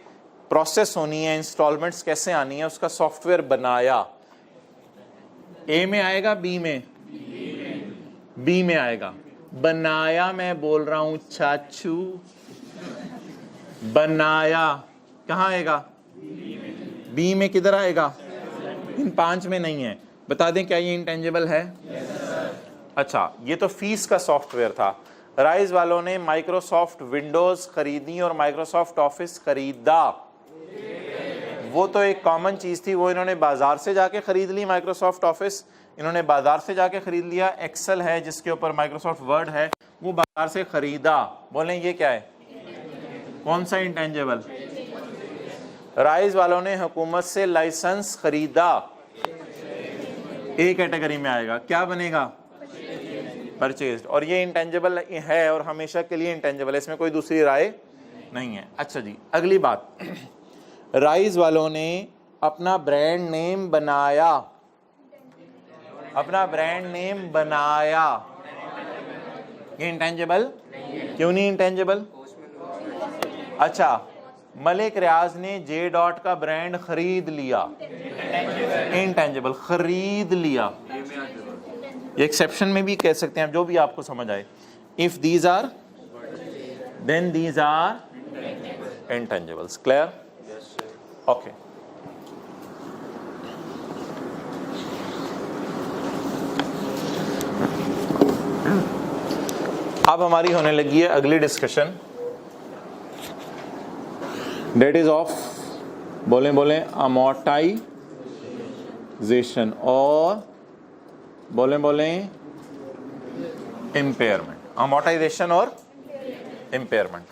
प्रोसेस होनी है, इंस्टॉलमेंट्स कैसे आनी है, उसका सॉफ्टवेयर बनाया। ए में आएगा, बी में, बी में आएगा। बनाया मैं बोल रहा हूं चाचू, बनाया कहाँ आएगा, बी में। किधर आएगा, इन 5 में नहीं है। बता दें क्या ये इंटेंजिबल है। अच्छा, ये तो फीस का सॉफ्टवेयर था। राइज वालों ने माइक्रोसॉफ्ट विंडोज खरीदी और माइक्रोसॉफ्ट ऑफिस खरीदा, वो तो एक कॉमन चीज थी, वो इन्होंने बाजार से जाके खरीद ली। माइक्रोसॉफ्ट ऑफिस इन्होंने बाजार से जाके खरीद लिया। एक्सेल है जिसके ऊपर माइक्रोसॉफ्ट वर्ड है, वो बाजार से खरीदा। बोलें ये क्या है, कौन सा इंटेंजिबल। राइज वालों ने हुकूमत से लाइसेंस खरीदा, ए कैटेगरी में आएगा। क्या बनेगा, परचेज्ड। और ये इंटेंजिबल है और हमेशा के लिए इंटेंजिबल है, इसमें कोई दूसरी राय नहीं है। अच्छा जी, अगली बात, राइज वालों ने अपना ब्रांड नेम बनाया, अपना ब्रांड नेम बनाया, ये इंटेंजिबल क्यों नहीं इंटेंजिबल? अच्छा, मलिक रियाज ने जे डॉट का ब्रांड खरीद लिया, इंटेंजिबल, खरीद लिया, ये एक्सेप्शन में भी कह सकते हैं, जो भी आपको समझ आए। If these are then these are intangibles. Clear? Okay. अब हमारी होने लगी है अगली डिस्कशन, डेट इज ऑफ, बोले अमोर्टाइजेशन और बोले इम्पेयरमेंट। अमोर्टाइजेशन और इम्पेयरमेंट।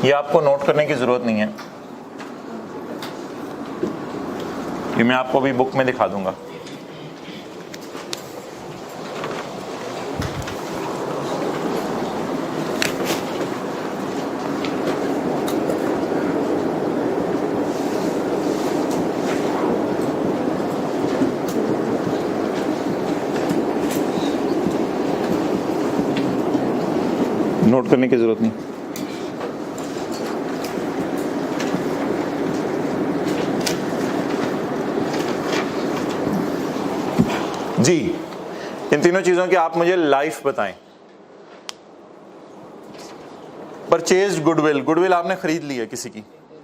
ये आपको नोट करने की जरूरत नहीं है, ये मैं आपको भी बुक में दिखा दूंगा। नोट करने की जरूरत नहीं। जी, इन तीनों चीजों की आप मुझे लाइफ बताएं। परचेज गुडविल, गुडविल आपने खरीद ली है किसी की,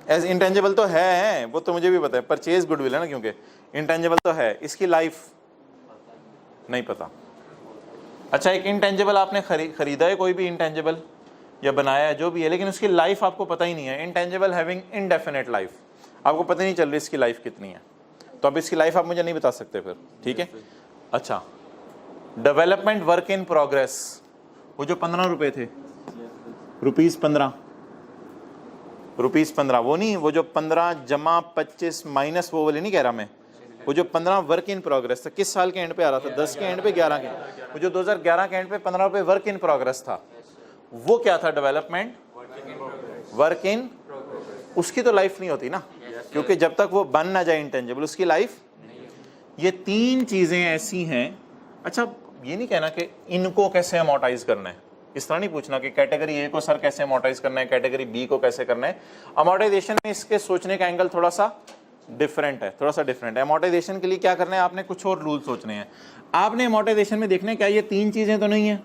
एज इंटेंजिबल तो है, वो तो मुझे भी पता है, परचेज गुडविल है ना, क्योंकि इंटेंजिबल तो है, इसकी लाइफ नहीं पता। अच्छा, एक इंटेंजिबल आपने खरीदा है, कोई भी इंटेंजिबल या बनाया है, जो भी है, लेकिन उसकी लाइफ आपको पता ही नहीं है। इंटेंजिबल हैविंग इनडेफिनेट लाइफ, आपको पता नहीं चल रही इसकी लाइफ कितनी है, तो अब इसकी लाइफ आप मुझे नहीं बता सकते फिर, ठीक है। अच्छा, डेवलपमेंट वर्क इन प्रोग्रेस, वो जो 15 रुपए थे, ₹15, वो नहीं, वो जो 15 जमा 25 माइनस वो वाले नहीं कह रहा मैं, वो जो 15 वर्क इन प्रोग्रेस था, किस साल के एंड पे आ रहा था? 10 के एंड पे, 11 के, वो जो 2011 के एंड पे 15 रुपए वर्क इन प्रोग्रेस था, वो क्या था? डेवलपमेंट वर्क इन, उसकी तो लाइफ नहीं होती ना, क्योंकि जब तक वो बन ना जाए इंटेंजिबल, उसकी लाइफ। ये तीन चीजें ऐसी हैं। अच्छा, ये नहीं कहना कि इनको कैसे अमोर्टाइज करना है, इस तरह नहीं पूछना कि कैटेगरी ए को सर कैसे अमोर्टाइज करना है, कैटेगरी बी को कैसे करना है। अमोर्टाइजेशन में इसके सोचने का एंगल थोड़ा सा डिफरेंट है, थोड़ा सा डिफरेंट है। अमोर्टाइजेशन के लिए क्या करना है, आपने कुछ और रूल सोचने हैं। आपने अमोर्टाइजेशन में देखना है क्या ये तीन चीजें तो नहीं है।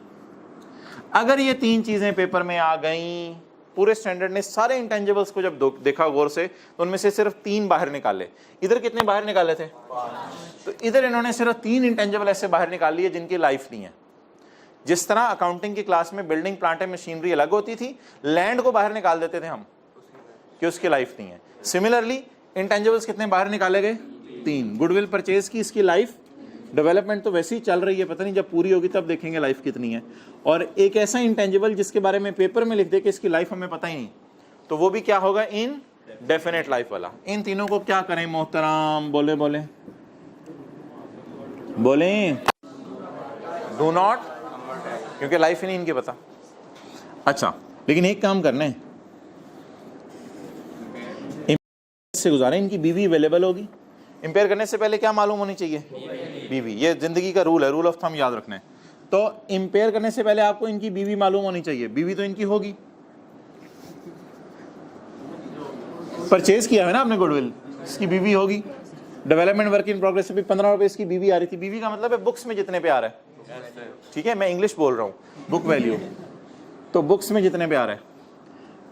अगर ये तीन चीजें पेपर में आ गई, पूरे स्टैंडर्ड ने सारे इंटेंजिबल्स को जब देखा गौर से, तो उनमें से सिर्फ 3 बाहर निकाले। इधर कितने बाहर निकाले थे? 5। तो इधर इन्होंने सिर्फ 3 इंटेंजिबल ऐसे बाहर निकाल लिए जिनकी लाइफ नहीं है। जिस तरह अकाउंटिंग की क्लास में बिल्डिंग, प्लांट एंड मशीनरी अलग होती थी, लैंड को बाहर निकाल देते थे हम कि उसकी लाइफ नहीं है। सिमिलरली इंटेंजिबल्स कितने बाहर निकाले गए? 3। गुडविल परचेज की, इसकी लाइफ, डेवलपमेंट तो वैसे ही चल रही है, पता नहीं जब पूरी होगी तब देखेंगे लाइफ कितनी है। और एक ऐसा इंटेंजिबल जिसके बारे में पेपर में लिख दे कि इसकी लाइफ हमें पता ही नहीं, तो वो भी क्या होगा? इन डेफिनेट लाइफ वाला। इन तीनों को क्या करें मोहतराम? बोले डू नॉट, क्योंकि लाइफ ही नहीं इनकी पता। अच्छा, लेकिन एक काम करना है, से गुजारें, इनकी बीवी अवेलेबल होगी। इंपेयर करने से पहले क्या मालूम होनी चाहिए? बीवी। ये जिंदगी का रूल है, रूल ऑफ थंब याद रखना है। तो इंपेयर करने से पहले आपको इनकी बीवी मालूम होनी चाहिए। बीवी तो इनकी होगी, परचेज किया है ना आपने गुडविल, इसकी बीवी होगी। डेवलपमेंट वर्क इन प्रोग्रेस से भी 15 रुपए इसकी बीवी आ रही थी। बीवी का मतलब है बुक्स में जितने पे आ रहा है, ठीक है, मैं इंग्लिश बोल रहा हूँ, बुक वैल्यू, तो बुक्स में जितने पे आ रहा है।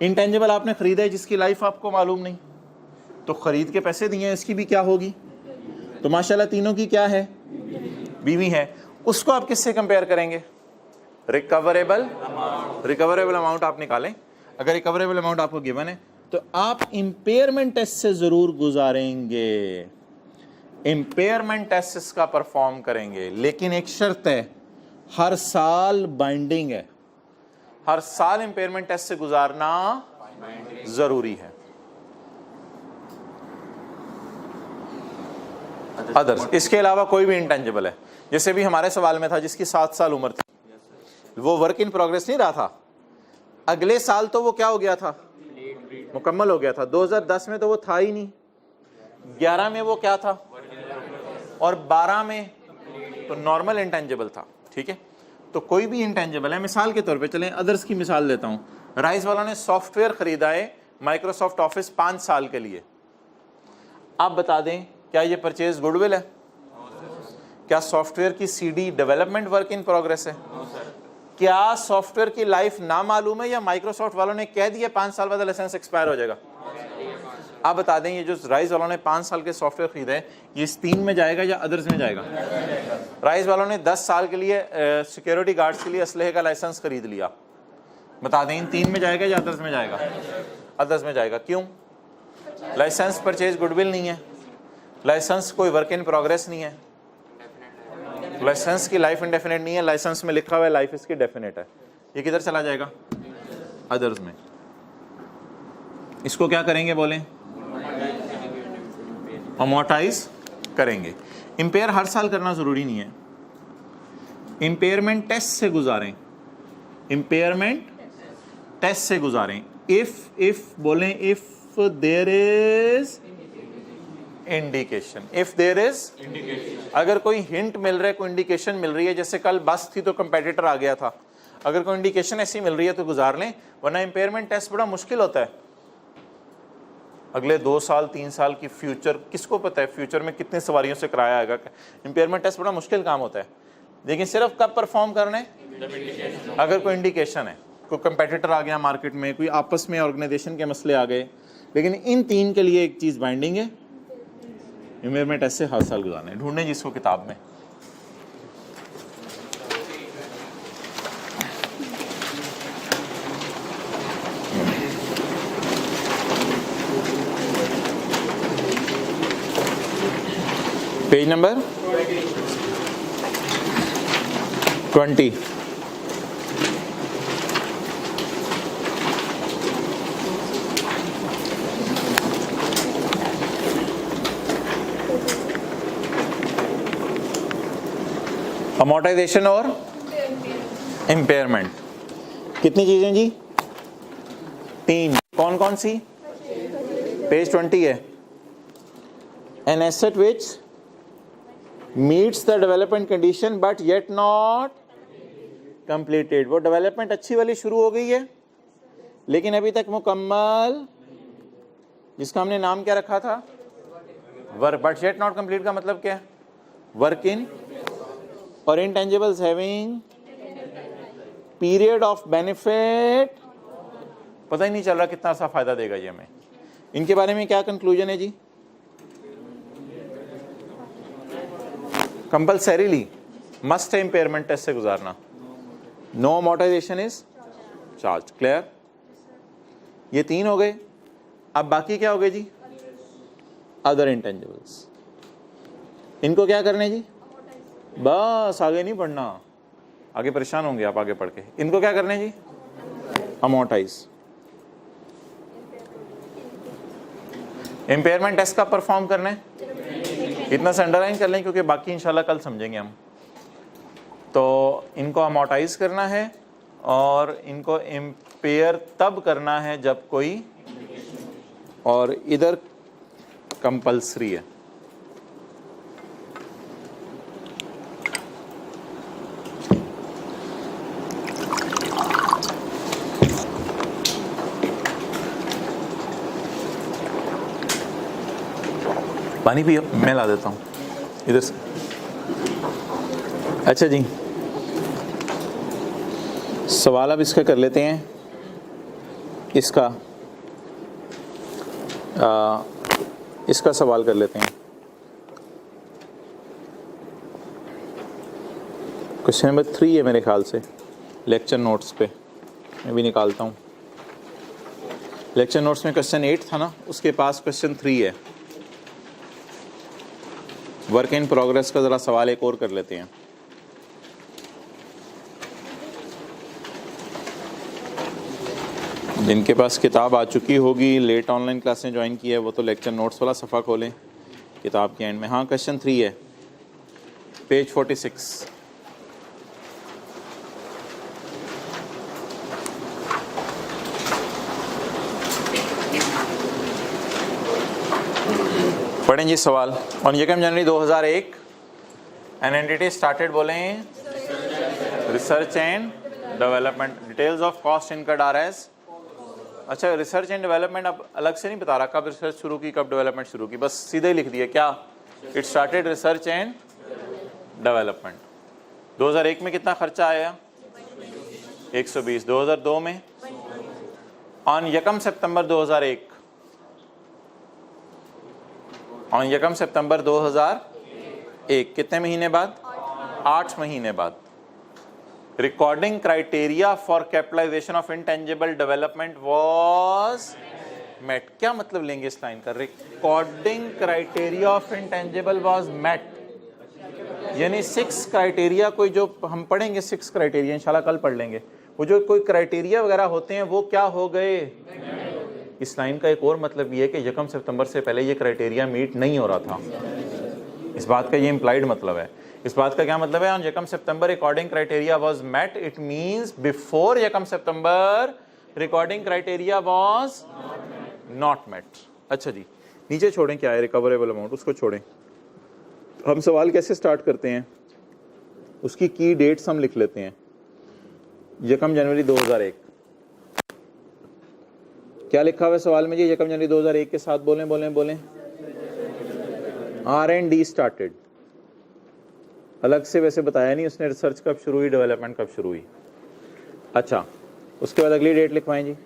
इंटेंजिबल आपने खरीदा है जिसकी लाइफ आपको मालूम नहीं, तो खरीद के पैसे दिए हैं, इसकी भी क्या होगी? तो माशाल्लाह तीनों की क्या है? बीवी है। उसको आप किससे कंपेयर करेंगे? रिकवरेबल अमाउंट आप निकालें। अगर रिकवरेबल अमाउंट आपको गिवन है तो आप इंपेयरमेंट टेस्ट से जरूर गुजारेंगे, इंपेयरमेंट टेस्ट इसका परफॉर्म करेंगे, लेकिन एक शर्त है, हर साल बाइंडिंग है, हर साल इंपेयरमेंट टेस्ट से गुजारना जरूरी है। अदर्स, इसके अलावा कोई भी इंटेंजिबल है, जैसे भी हमारे सवाल में था जिसकी 7 साल उम्र थी, वो वर्क इन प्रोग्रेस नहीं रहा था, अगले साल तो वो क्या हो गया था, मुकम्मल हो गया था। 2010 में तो वो था ही नहीं, 11 में वो क्या था, और 12 में तो नॉर्मल इंटेंजिबल था। ठीक है, तो कोई भी इंटेंजिबल है, मिसाल के तौर पे चलें, अदर्स की मिसाल देता हूं। राइस वालों ने सॉफ्टवेयर खरीदा है माइक्रोसॉफ्ट ऑफिस 5 साल के लिए। आप बता दें क्या ये परचेज गुडविल है? क्या सॉफ्टवेयर की CD development work in progress है? क्या सॉफ्टवेयर की लाइफ ना मालूम है, या माइक्रोसॉफ्ट वालों ने कह दिया 5 साल बाद लाइसेंस एक्सपायर हो जाएगा? आप बता दें ये जो राइस वालों ने 5 साल के सॉफ्टवेयर खरीदा है, ये इस 3 में जाएगा या अदर्स में जाएगा? राइस वालों ने 10 साल के लिए सिक्योरिटी गार्ड्स के लिए असलहे का लाइसेंस खरीद लिया, बता दें इन 3 में जाएगा या अदर्स में जाएगा? अदर्स में जाएगा। क्यों? लाइसेंस परचेज गुडविल नहीं है, लाइसेंस कोई वर्क इन प्रोग्रेस नहीं है, लाइसेंस की लाइफ इंडेफिनेट नहीं है, लाइसेंस में लिखा हुआ है लाइफ इसकी डेफिनेट है। ये किधर चला जाएगा? अदर्स में। इसको क्या करेंगे बोलें? अमोर्टाइज करेंगे। इंपेयर हर साल करना जरूरी नहीं है, इंपेयरमेंट टेस्ट से गुजारें, इंपेयरमेंट टेस्ट से गुजारें। इफ बोलें if there is indication, if there is indication, अगर कोई हिंट मिल रहा है, कोई इंडिकेशन मिल रही है, जैसे कल बस थी तो कंपेटिटर आ गया था, अगर कोई इंडिकेशन ऐसी मिल रही है तो गुजार लें, वरना इंपेयरमेंट टेस्ट बड़ा मुश्किल होता है। अगले 2 साल 3 साल की फ्यूचर किसको पता है, फ्यूचर में कितनी सवारियों से कराया आएगा। इंपेयरमेंट टेस्ट बड़ा मुश्किल काम होता है, लेकिन सिर्फ कब परफॉर्म करना है? अगर कोई इंडिकेशन है, कोई कंपेटिटर आ गया मार्केट में, कोई आपस में ऑर्गेनाइजेशन के मसले आ गए। लेकिन इन 3 के लिए एक चीज़ बाइंडिंग है, इंपेयरमेंट टेस्ट से हर साल गुजारना है। ढूंढें जिसको किताब में। Page number 20। अमोर्टाइजेशन और इम्पेयरमेंट कितनी चीजें जी? 3। कौन कौन सी? पेज 20 है। An asset which meets the development condition but yet not completed, वो डेवलपमेंट अच्छी वाली शुरू हो गई है लेकिन अभी तक मुकम्मल, जिसका हमने नाम क्या रखा था? Work. But yet not complete का मतलब क्या है? Work in. और intangibles having period of benefit, पता ही नहीं चल रहा कितना सा फायदा देगा ये हमें। इनके बारे में क्या कंक्लूजन है जी? कंपल्सरीली मस्ट है इंपेयरमेंट टेस्ट से गुजारना। No amortisation is charge. Clear? ये 3 हो गए। अब बाकी क्या हो गए जी? Other intangibles. इनको क्या करने जी? बस आगे नहीं बढ़ना, आगे परेशान होंगे आप आगे पढ़ के। इनको क्या करने जी? अमोर्टाइज। इंपेयरमेंट टेस्ट का परफॉर्म करना है, इतना से अंडरलाइन कर लें क्योंकि बाकी इंशाल्लाह कल समझेंगे हम। तो इनको अमोर्टाइज करना है और इनको इम्पेयर तब करना है जब कोई, और इधर कंपल्सरी है। पानी पियो, मैं ला देता हूँ इधर से। अच्छा जी, सवाल अब इसका कर लेते हैं। इसका सवाल कर लेते हैं। क्वेश्चन नंबर 3 है मेरे ख्याल से लेक्चर नोट्स पे, मैं भी निकालता हूँ। लेक्चर नोट्स में क्वेश्चन 8 था ना, उसके पास क्वेश्चन 3 है। वर्क इन प्रोग्रेस का ज़रा सवाल एक और कर लेते हैं। जिनके पास किताब आ चुकी होगी, लेट ऑनलाइन क्लासें ज्वाइन की है, वो तो लेक्चर नोट्स वाला सफ़ा खोलें किताब के एंड में। हाँ, क्वेश्चन 3 है। पेज 46। पढ़ें जी सवाल। ऑन यकम जनवरी 2001 एन एंटिटी स्टार्टेड, बोलें research and development. Details of cost incurred are as. अच्छा, रिसर्च एंड डेवलपमेंट अब अलग से नहीं बता रहा कब रिसर्च शुरू की कब डेवलपमेंट शुरू की, बस सीधे ही लिख दिया क्या, it started research and development. 2001 में कितना खर्चा आया, 120। 2002 में ऑन यकम सितंबर 2001, ऑन यकम सितंबर 2001 कितने महीने बाद, 8 महीने बाद। Recording criteria for capitalisation of intangible development was met. क्या मतलब लेंगे इस लाइन का, recording criteria of intangible was met, यानी 6 क्राइटेरिया, कोई जो हम पढ़ेंगे 6 क्राइटेरिया इंशाल्लाह कल पढ़ लेंगे, वो जो कोई क्राइटेरिया वगैरह होते हैं वो क्या हो गए। इस लाइन का एक और मतलब ये है कि यकम सितंबर से पहले ये क्राइटेरिया मीट नहीं हो रहा था। इस बात का ये इम्प्लाइड मतलब है। इस बात का क्या मतलब है, ऑन यकम सितंबर recording criteria was met, it means before यकम सितंबर recording criteria was not met. अच्छा जी, नीचे छोड़ें क्या है रिकवरेबल अमाउंट, उसको छोड़ें। हम सवाल कैसे स्टार्ट करते हैं, उसकी की डेट्स हम लिख लेते हैं। यकम जनवरी 2001, क्या लिखा हुआ है सवाल में जी, यकम जनवरी 2001 के साथ बोलें बोलें बोलें, R&D स्टार्टेड। अलग से वैसे बताया नहीं उसने रिसर्च कब शुरू हुई, डेवलपमेंट कब शुरू हुई। अच्छा, उसके बाद अगली डेट लिखवाएं जी,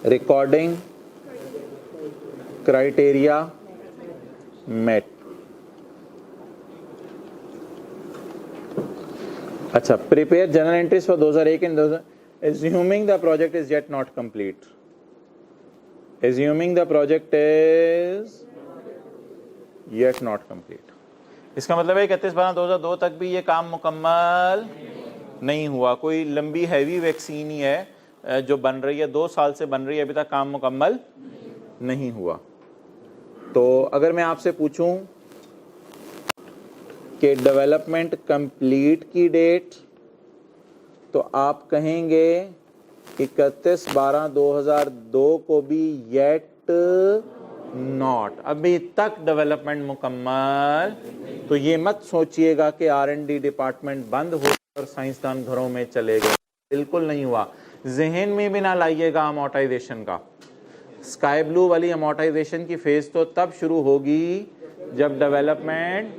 रिकॉर्डिंग क्राइटेरिया मेट। अच्छा, prepare general entries for 2001 and assuming the project is yet not complete, assuming the project is yet not complete, इसका मतलब है 31/12/2002 तक भी ये काम मुकम्मल नहीं हुआ। कोई लंबी हैवी वैक्सीन ही है जो बन रही है, 2 साल से बन रही है, अभी तक काम मुकम्मल नहीं हुआ। तो अगर मैं आपसे पूछूं कि डेवलपमेंट कंप्लीट की डेट, तो आप कहेंगे 31/12/2002 को भी येट नॉट, अभी तक डेवलपमेंट मुकम्मल। तो ये मत सोचिएगा कि R&D डिपार्टमेंट बंद हो और साइंसदान घरों में चले गए, बिल्कुल नहीं हुआ। जहन में भी ना लाइएगा अमोर्टाइजेशन का। स्काई ब्लू वाली अमोर्टाइजेशन की फेज तो तब शुरू होगी जब डेवलपमेंट,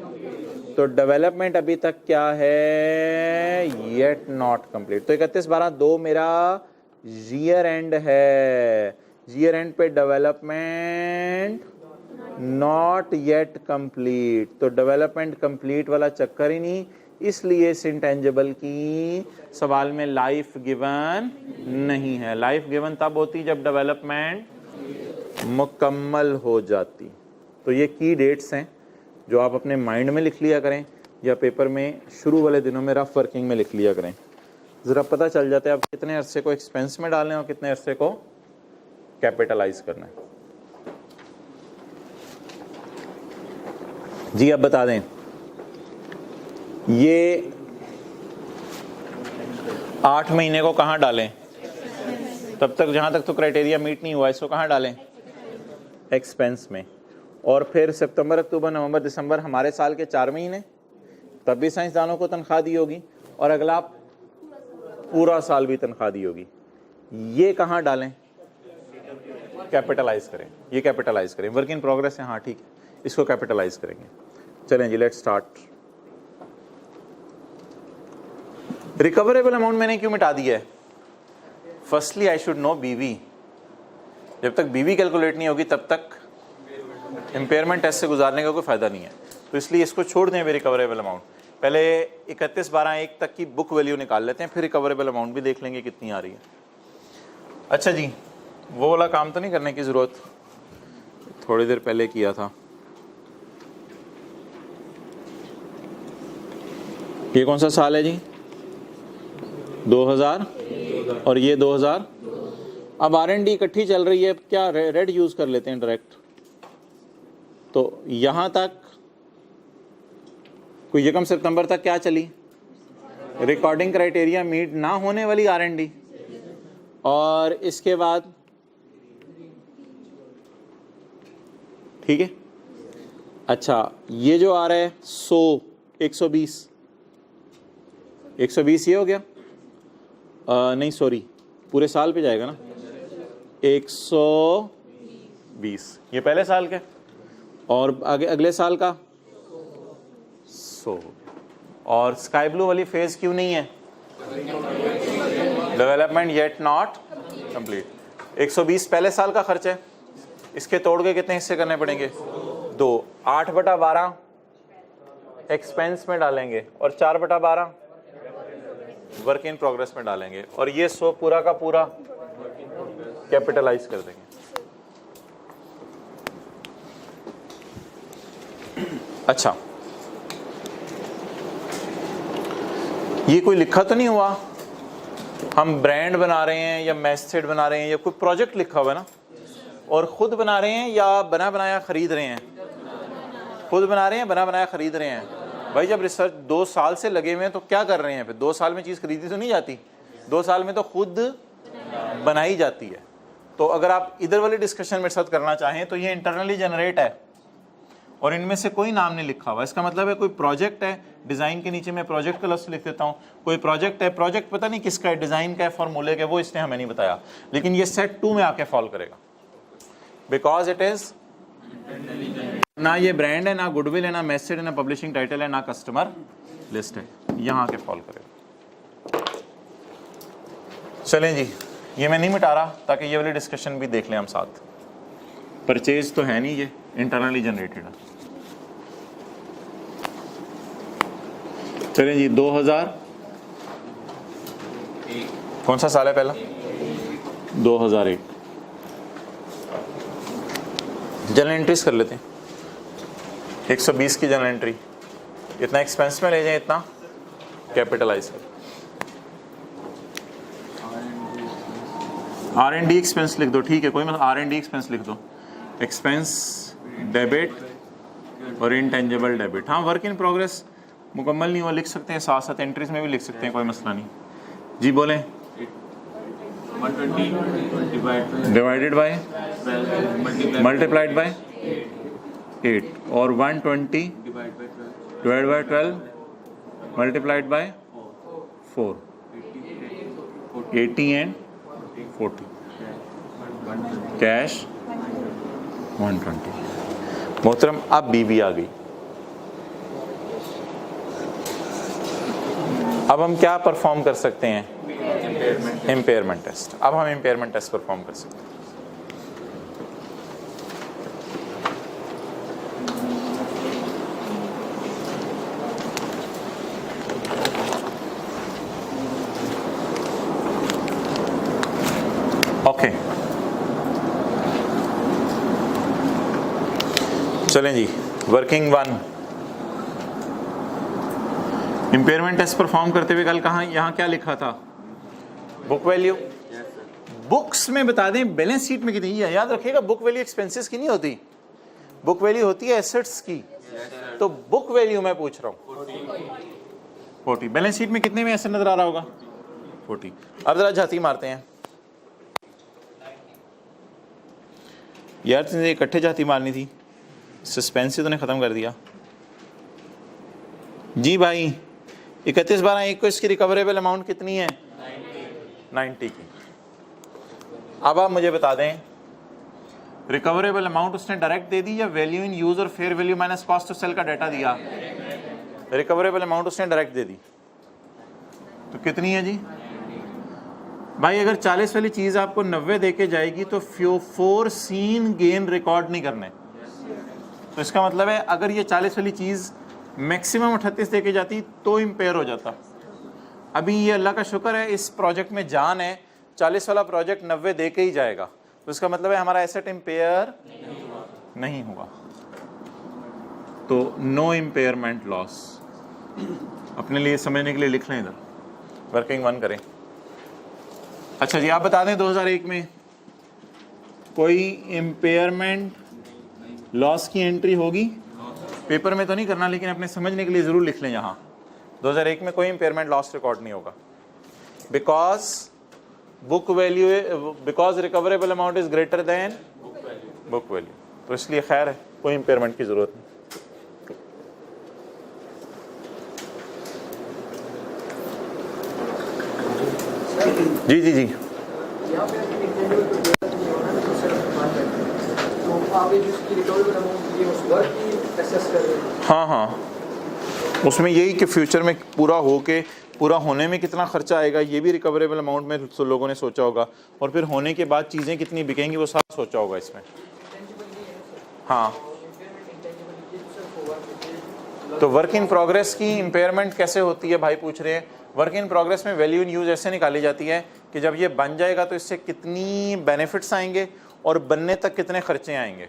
तो डेवलपमेंट अभी तक क्या है, येट नॉट कंप्लीट। तो 31/12/2 मेरा ईयर एंड है, ईयर एंड पे डेवलपमेंट नॉट येट कंप्लीट, तो डेवलपमेंट कंप्लीट वाला चक्कर ही नहीं। इसलिए इस इंटेंजिबल की सवाल में लाइफ गिवन नहीं है। लाइफ गिवन तब होती जब डेवलपमेंट मुकम्मल हो जाती। तो ये की डेट्स हैं जो आप अपने माइंड में लिख लिया करें या पेपर में शुरू वाले दिनों में रफ वर्किंग में लिख लिया करें। ज़रा पता चल जाता है आप कितने अरसे को एक्सपेंस में डालें और कितने अरसे को कैपिटलाइज करना है। जी अब बता दें, ये 8 महीने को कहाँ डालें, तब तक जहाँ तक तो क्राइटेरिया मीट नहीं हुआ, इसको कहाँ डालें, एक्सपेंस में। और फिर सितंबर अक्टूबर नवंबर दिसंबर हमारे साल के 4 महीने, तब भी साइंसदानों को तनख्वाह दी होगी, और अगला पूरा साल भी तनख्वाह दी होगी। ये कहाँ डालें, कैपिटलाइज करें, ये कैपिटलाइज करें। वर्क इन प्रोग्रेस है, हाँ ठीक है, इसको कैपिटलाइज करेंगे। चलें जी, लेट्स स्टार्ट। रिकवरेबल अमाउंट मैंने क्यों मिटा दिया है, फर्स्टली आई शुड नो बीवी। जब तक बीवी कैलकुलेट नहीं होगी तब तक इम्पेयरमेंट टेस्ट से गुजारने का कोई फ़ायदा नहीं है, तो इसलिए इसको छोड़ दें अभी रिकवरेबल अमाउंट। पहले 31/12/1 तक की बुक वैल्यू निकाल लेते हैं, फिर रिकवरेबल अमाउंट भी देख लेंगे कितनी आ रही है। अच्छा जी, वो वाला काम तो नहीं करने की ज़रूरत, थोड़ी देर पहले किया था। ये कौन सा साल है जी, 2000 और ये 2000। अब R&D इकट्ठी चल रही है, क्या रेड यूज़ कर लेते हैं डायरेक्ट। तो यहाँ तक कोई यकम सितंबर तक क्या चली? रिकॉर्डिंग क्राइटेरिया मीट ना होने वाली R&D, और इसके बाद ठीक है। अच्छा, ये जो आ रहा है 100, 120 ये हो गया, नहीं सॉरी, पूरे साल पे जाएगा ना, 120 ये पहले साल का, और आगे अगले साल का 100। और स्काई ब्लू वाली फेज क्यों नहीं है? Development yet not complete. 120 पहले साल का खर्च है, इसके तोड़ के कितने हिस्से करने पड़ेंगे? 2। 8/12 एक्सपेंस में डालेंगे और 4/12 वर्क इन प्रोग्रेस में डालेंगे, और ये 100 पूरा का पूरा कैपिटलाइज कर देंगे। अच्छा, ये कोई लिखा तो नहीं हुआ हम ब्रांड बना रहे हैं या मैसेज बना रहे हैं या कोई प्रोजेक्ट लिखा हुआ है ना, और खुद बना रहे हैं या बना बनाया खरीद रहे हैं? खुद बना रहे हैं, बना बनाया खरीद रहे हैं। भाई जब रिसर्च 2 साल से लगे हुए हैं तो क्या कर रहे हैं फिर? 2 साल में चीज़ खरीदी तो नहीं जाती, 2 साल में तो खुद बनाई जाती है। तो अगर आप इधर वाले डिस्कशन मेरे साथ करना चाहें तो ये इंटरनली जनरेट है और इनमें से कोई नाम नहीं लिखा हुआ। इसका मतलब है कोई प्रोजेक्ट है, डिज़ाइन के नीचे मैं प्रोजेक्ट का लफ्ज़ लिख देता हूँ। कोई प्रोजेक्ट है, प्रोजेक्ट पता नहीं किसका है, डिज़ाइन का है, फॉर्मूले का, वो इसने हमें नहीं बताया, लेकिन ये सेट 2 में आके फॉल करेगा, बिकॉज इट इज़ ना ये ब्रांड है, ना गुडविल है, ना मैसेज है, ना पब्लिशिंग टाइटल है, ना कस्टमर लिस्ट है, यहाँ आके फॉल करेगा। चलें जी, ये मैं नहीं मिटा रहा ताकि ये वाली डिस्कशन भी देख लें हम साथ। परचेज तो है नहीं, ये इंटरनली जनरेटेड है। चलें जी, 2000 कौन सा साल है पहला? 2001। जनरल एंट्रीज कर लेते हैं। 120 की जनरल एंट्री, इतना एक्सपेंस में ले जाएं, इतना कैपिटलाइज कर। R&D एक्सपेंस लिख दो, ठीक है, कोई मतलब R&D एक्सपेंस लिख दो। एक्सपेंस डेबिट और इंटेंजिबल डेबिट। हाँ, वर्क इन प्रोग्रेस मुकम्मल नहीं हुआ लिख सकते हैं, साथ साथ एंट्रीज में भी लिख सकते हैं, कोई मसला नहीं। जी बोलें। 120 डिवाइडेड बाय मल्टीप्लाइड बाय 8 और 120 divide by 12 multiplied by 4, 80 and 40, cash 120। मोहतरम अब बीबी आ गई। अब हम क्या परफॉर्म कर सकते हैं? Impairment test. अब हम इम्पेयरमेंट टेस्ट परफॉर्म कर सकते हैं। ओके, चलें जी, वर्किंग 1। इम्पेयरमेंट टेस्ट परफॉर्म करते हुए कल कहाँ, यहाँ क्या लिखा था? Book value. बुक्स में बता दें बैलेंस शीट में कितनी है, याद रखिएगा बुक वैल्यू एक्सपेंसेस की नहीं होती, बुक वैल्यू होती है एसेट्स की। तो बुक वैल्यू मैं पूछ रहा हूँ 40। बैलेंस शीट में कितने में एसेट नजर आ रहा होगा? 40। अब जरा झाती मारते हैं यार, तुमने इकट्ठे झाती मारनी थी, सस्पेंस ही तूने खत्म कर दिया। जी भाई, 31/12/1 को इसकी रिकवरेबल अमाउंट कितनी है? 90 की। अब आप मुझे बता दें रिकवरेबल अमाउंट उसने डायरेक्ट दे दी या वैल्यू इन यूज और fair value minus cost to sell का डाटा दिया? रिकवरेबल अमाउंट उसने डायरेक्ट दे दी। तो कितनी है जी भाई? अगर 40 वाली चीज आपको 90 दे के जाएगी तो फोरसीन गेन रिकॉर्ड नहीं करने। तो इसका मतलब है अगर ये 40 वाली चीज मैक्सिमम 38 दे के जाती तो इम्पेयर हो जाता। अभी ये अल्लाह का शुक्र है इस प्रोजेक्ट में जान है, 40 वाला प्रोजेक्ट 90 दे के ही जाएगा, तो इसका मतलब है हमारा एसेट इम्पेयर नहीं हुआ। तो नो इम्पेयरमेंट लॉस। अपने लिए समझने के लिए लिख लें, इधर वर्किंग 1 करें। अच्छा जी, आप बता दें 2001 में कोई इम्पेयरमेंट लॉस की एंट्री होगी? पेपर में तो नहीं करना, लेकिन अपने समझने के लिए ज़रूर लिख लें यहाँ। 2001 में कोई इम्पेयरमेंट लॉस रिकॉर्ड नहीं होगा, because book value, because recoverable amount is greater than book value, तो इसलिए खैर है, कोई इम्पेयरमेंट की ज़रूरत नहीं। जी जी जी, हाँ हाँ, उसमें यही कि फ्यूचर में पूरा होने में कितना खर्चा आएगा, ये भी रिकवरेबल अमाउंट में तो लोगों ने सोचा होगा, और फिर होने के बाद चीज़ें कितनी बिकेंगी वो सारा सोचा होगा इसमें। हाँ, तो वर्क इन प्रोग्रेस की इम्पेयरमेंट कैसे होती है भाई पूछ रहे हैं। वर्क इन प्रोग्रेस में वैल्यू इन यूज ऐसे निकाली जाती है कि जब ये बन जाएगा तो इससे कितनी बेनिफिट्स आएंगे और बनने तक कितने खर्चे आएंगे,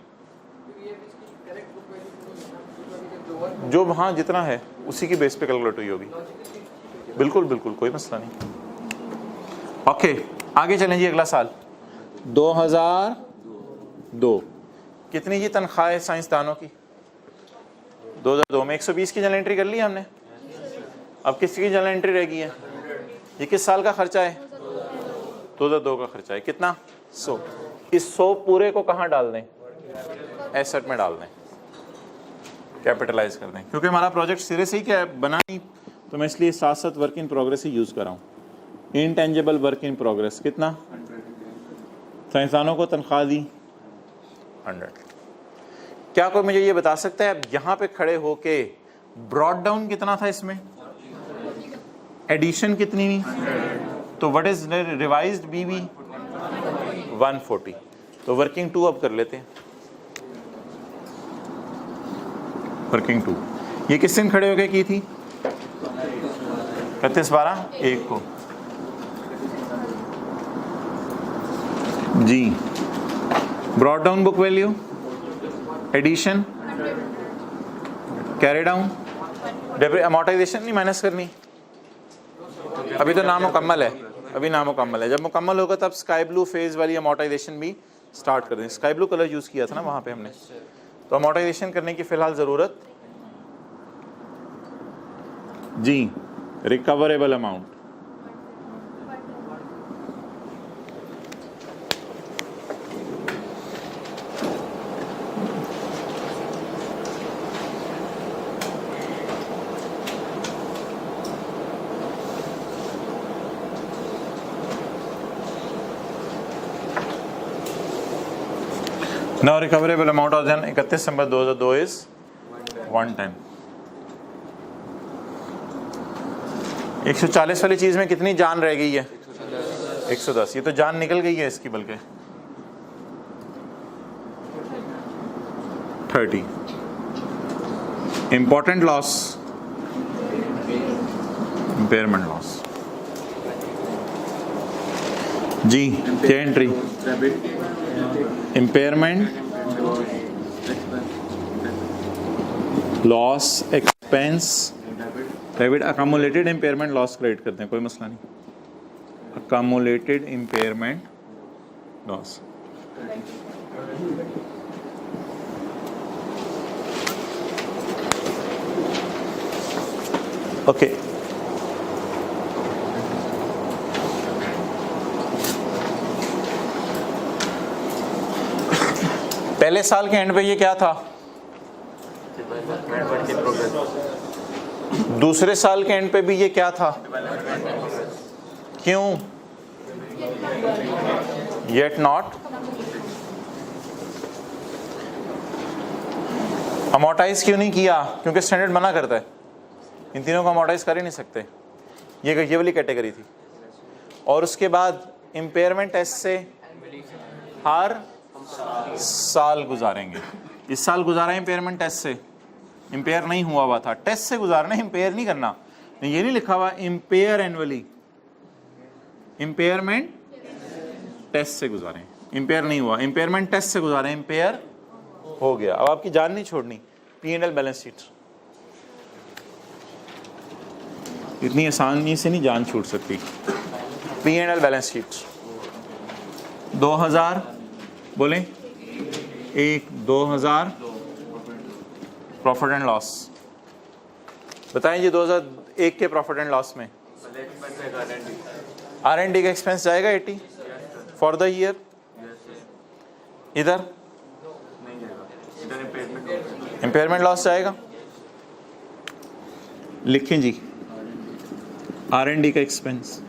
जो हाँ जितना है उसी की बेस पे कैलकुलेट हुई होगी। बिल्कुल बिल्कुल, कोई मसला नहीं। ओके, आगे चलें जी। अगला साल 2002, कितनी जी तनख्वाह है साइंसदानों की? 2002 में 120 की जनरल एंट्री कर ली हमने। अब किसकी जनरल एंट्री रह गई है? ये किस साल का खर्चा है? 2002 का खर्चा है। कितना? 100। इस 100 पूरे को कहाँ डाल दें? एसेट में डाल दें, कैपिटलाइज कर दें, क्योंकि हमारा प्रोजेक्ट सिरे से ही क्या बना नहीं, तो मैं इसलिए साथ साथ work in progress he use कर रहा हूँ। इनटेंजिबल वर्क इन प्रोग्रेस कितना? साइंसदानों को तनख्वाह दी 100। क्या कोई मुझे ये बता सकता है अब यहाँ पे खड़े होके ब्रॉड डाउन कितना था इसमें, एडिशन कितनी हुई? तो व्हाट इज रिवाइज्ड बीवी? 140। तो वर्किंग 2 अब कर लेते हैं। वर्किंग 2 ये किस दिन खड़े होके की थी? 31/12/1 को जी। Brought down book value, addition, carry down, amortisation नहीं माइनस करनी, अभी तो नामुकम्मल है, अभी नामुकम्मल है। जब मुकम्मल होगा तब स्काई ब्लू फेज वाली अमोर्टाइजेशन भी स्टार्ट कर दें। स्काई ब्लू कलर यूज़ किया था ना वहाँ पे हमने, तो अमोर्टाइजेशन करने की फ़िलहाल ज़रूरत जी। Recoverable amount, Now recoverable amount of 31 December 2002 is 110। 140 वाली चीज में कितनी जान रह गई है? 110। ये तो जान निकल गई है इसकी, बल्कि 30। इंपॉर्टेंट लॉस, इम्पेयरमेंट लॉस जी। क्या entry? Impairment loss expense debit, accumulated impairment loss credit करते हैं, कोई मसला नहीं। Accumulated impairment loss, okay. पहले साल के एंड पे ये क्या था? दूसरे साल के एंड पे भी ये क्या था? क्यों? येट नॉट अमोर्टाइज क्यों नहीं किया? क्योंकि स्टैंडर्ड मना करता है, इन तीनों को अमोर्टाइज कर ही नहीं सकते। ये वाली कैटेगरी थी। और उसके बाद इम्पेयरमेंट टेस्ट से हर साल गुजारेंगे। इस साल गुजारा इम्पेयरमेंट टेस्ट से, इम्पेयर नहीं हुआ था, टेस्ट से गुजारना, इम्पेयर नहीं करना। ये नहीं लिखा हुआ इम्पेयर एनुअली, इम्पेयरमेंट टेस्ट से गुजारें। इम्पेयर नहीं हुआ, इम्पेयरमेंट टेस्ट से गुजारें, इम्पेयर हो गया। अब आपकी जान नहीं छोड़नी। P&L बैलेंस शीट इतनी आसानी से नहीं जान छूट सकती। P&L बैलेंस शीट 2000 बोले 1 2000 प्रॉफिट एंड लॉस बताएं जी, 2001 के प्रॉफिट एंड लॉस में R&D का एक्सपेंस जाएगा 80 फॉर द ईयर, इधर इम्पेयरमेंट लॉस जाएगा। लिखें जी R&D का एक्सपेंस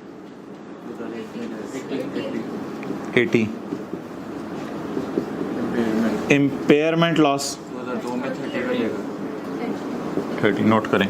80, इम्पेयरमेंट लॉस 30, नोट करें।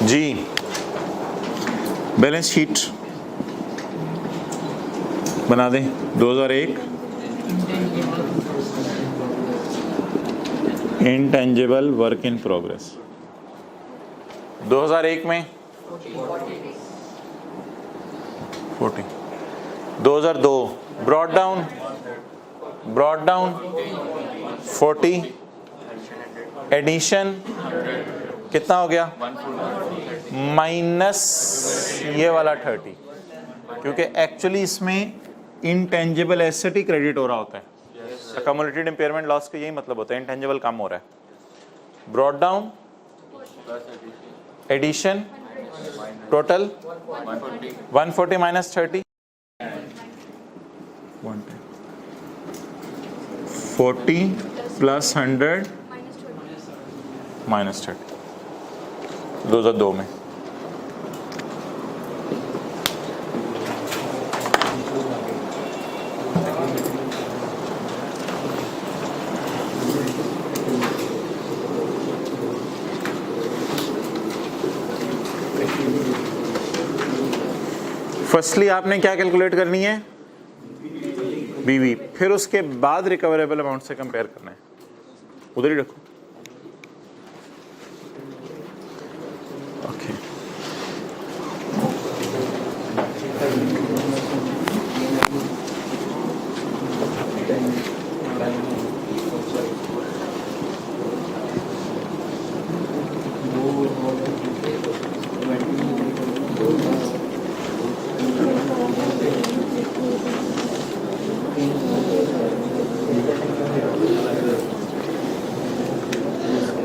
जी बैलेंस शीट बना दें 2001 इंटेंजिबल वर्क इन प्रोग्रेस 2001 में 40, 2002 ब्रॉड डाउन 40, एडिशन कितना हो गया माइनस ये वाला 30, क्योंकि एक्चुअली इसमें इंटेंजिबल एसेट ही क्रेडिट हो रहा होता है। अक्यूमुलेटेड इंपेयरमेंट लॉस का यही मतलब होता है, इंटेंजिबल कम हो रहा है। Brought down addition total 140 minus 30 40 plus 100 minus 30 2002 में। फर्स्टली आपने क्या कैलकुलेट करनी है बीवी, फिर उसके बाद रिकवरेबल अमाउंट से कंपेयर करना है। उधर ही रखो। ओके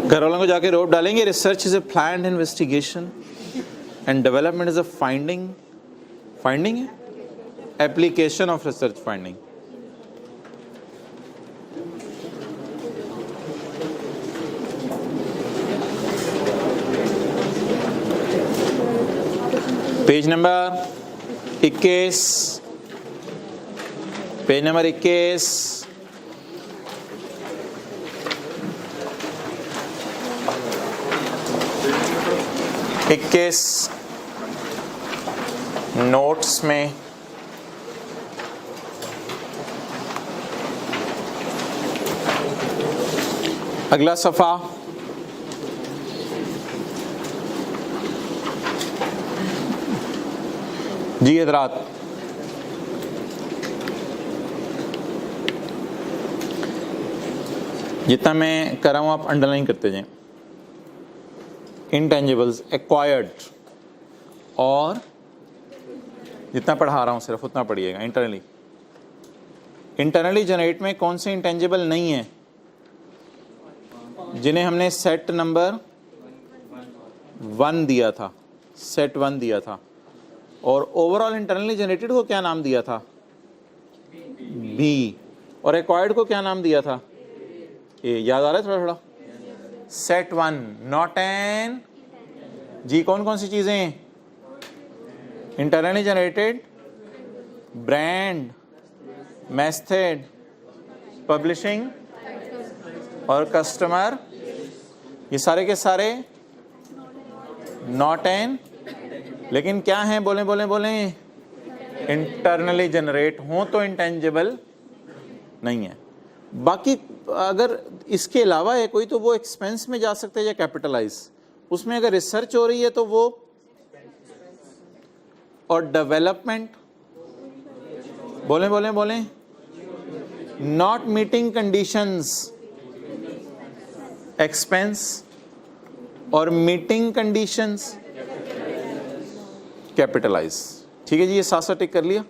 घर वालों को जाके रोप डालेंगे। Research is a planned investigation and development is a finding है application of research finding. Page number 21, page number 21 notes में अगला सफ़ा जी हज़रात, जितना मैं कर रहा हूँ आप अंडरलाइन करते जाएं। इंटेंजिबल्स एक्वायर्ड, और जितना पढ़ा रहा हूँ सिर्फ उतना पढ़िएगा। इंटरनली जनरेट में कौन से इंटेंजिबल नहीं है जिन्हें हमने सेट नंबर 1 दिया था, सेट 1 दिया था, और ओवरऑल इंटरनली जनरेटेड को क्या नाम दिया था बी, और एक्वायर्ड को क्या नाम दिया था ए। याद आ रहा है थोड़ा थोड़ा? सेट 1 नॉट एन जी कौन कौन सी चीजें internally generated, brand, method, publishing और कस्टमर, ये सारे के सारे नॉट एन, लेकिन क्या हैं बोले बोले बोले इंटरनली जनरेट हो तो इंटेंजिबल नहीं है। बाकी अगर इसके अलावा है कोई तो वो एक्सपेंस में जा सकता है या कैपिटलाइज। उसमें अगर रिसर्च हो रही है तो वो और डेवलपमेंट, बोलें बोलें बोलें, नॉट मीटिंग कंडीशंस, एक्सपेंस, और मीटिंग कंडीशंस, कैपिटलाइज। ठीक है जी, ये साथ साथ टिक कर लिया।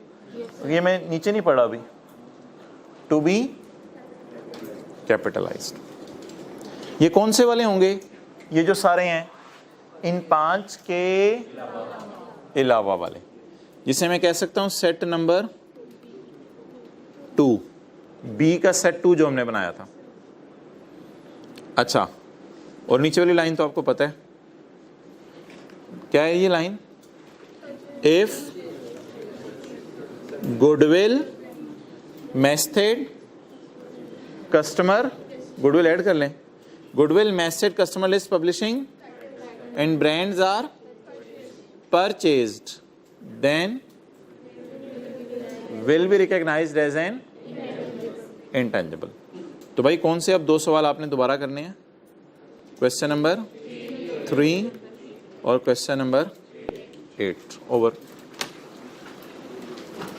ये मैं नीचे नहीं पढ़ा अभी, टू बी कैपिटलाइज्ड। ये कौन से वाले होंगे? ये जो सारे हैं इन 5 के अलावा वाले, जिसे मैं कह सकता हूं सेट नंबर 2, बी का सेट 2 जो हमने बनाया था। अच्छा, और नीचे वाली लाइन तो आपको पता है क्या है ये line? If goodwill method customer, goodwill add कर लें, goodwill method customer list publishing and brands are purchased then will be recognised as an intangible. तो भाई कौन से अब 2 सवाल आपने दोबारा करने हैं? क्वेश्चन नंबर 3 और क्वेश्चन नंबर 8 ओवर।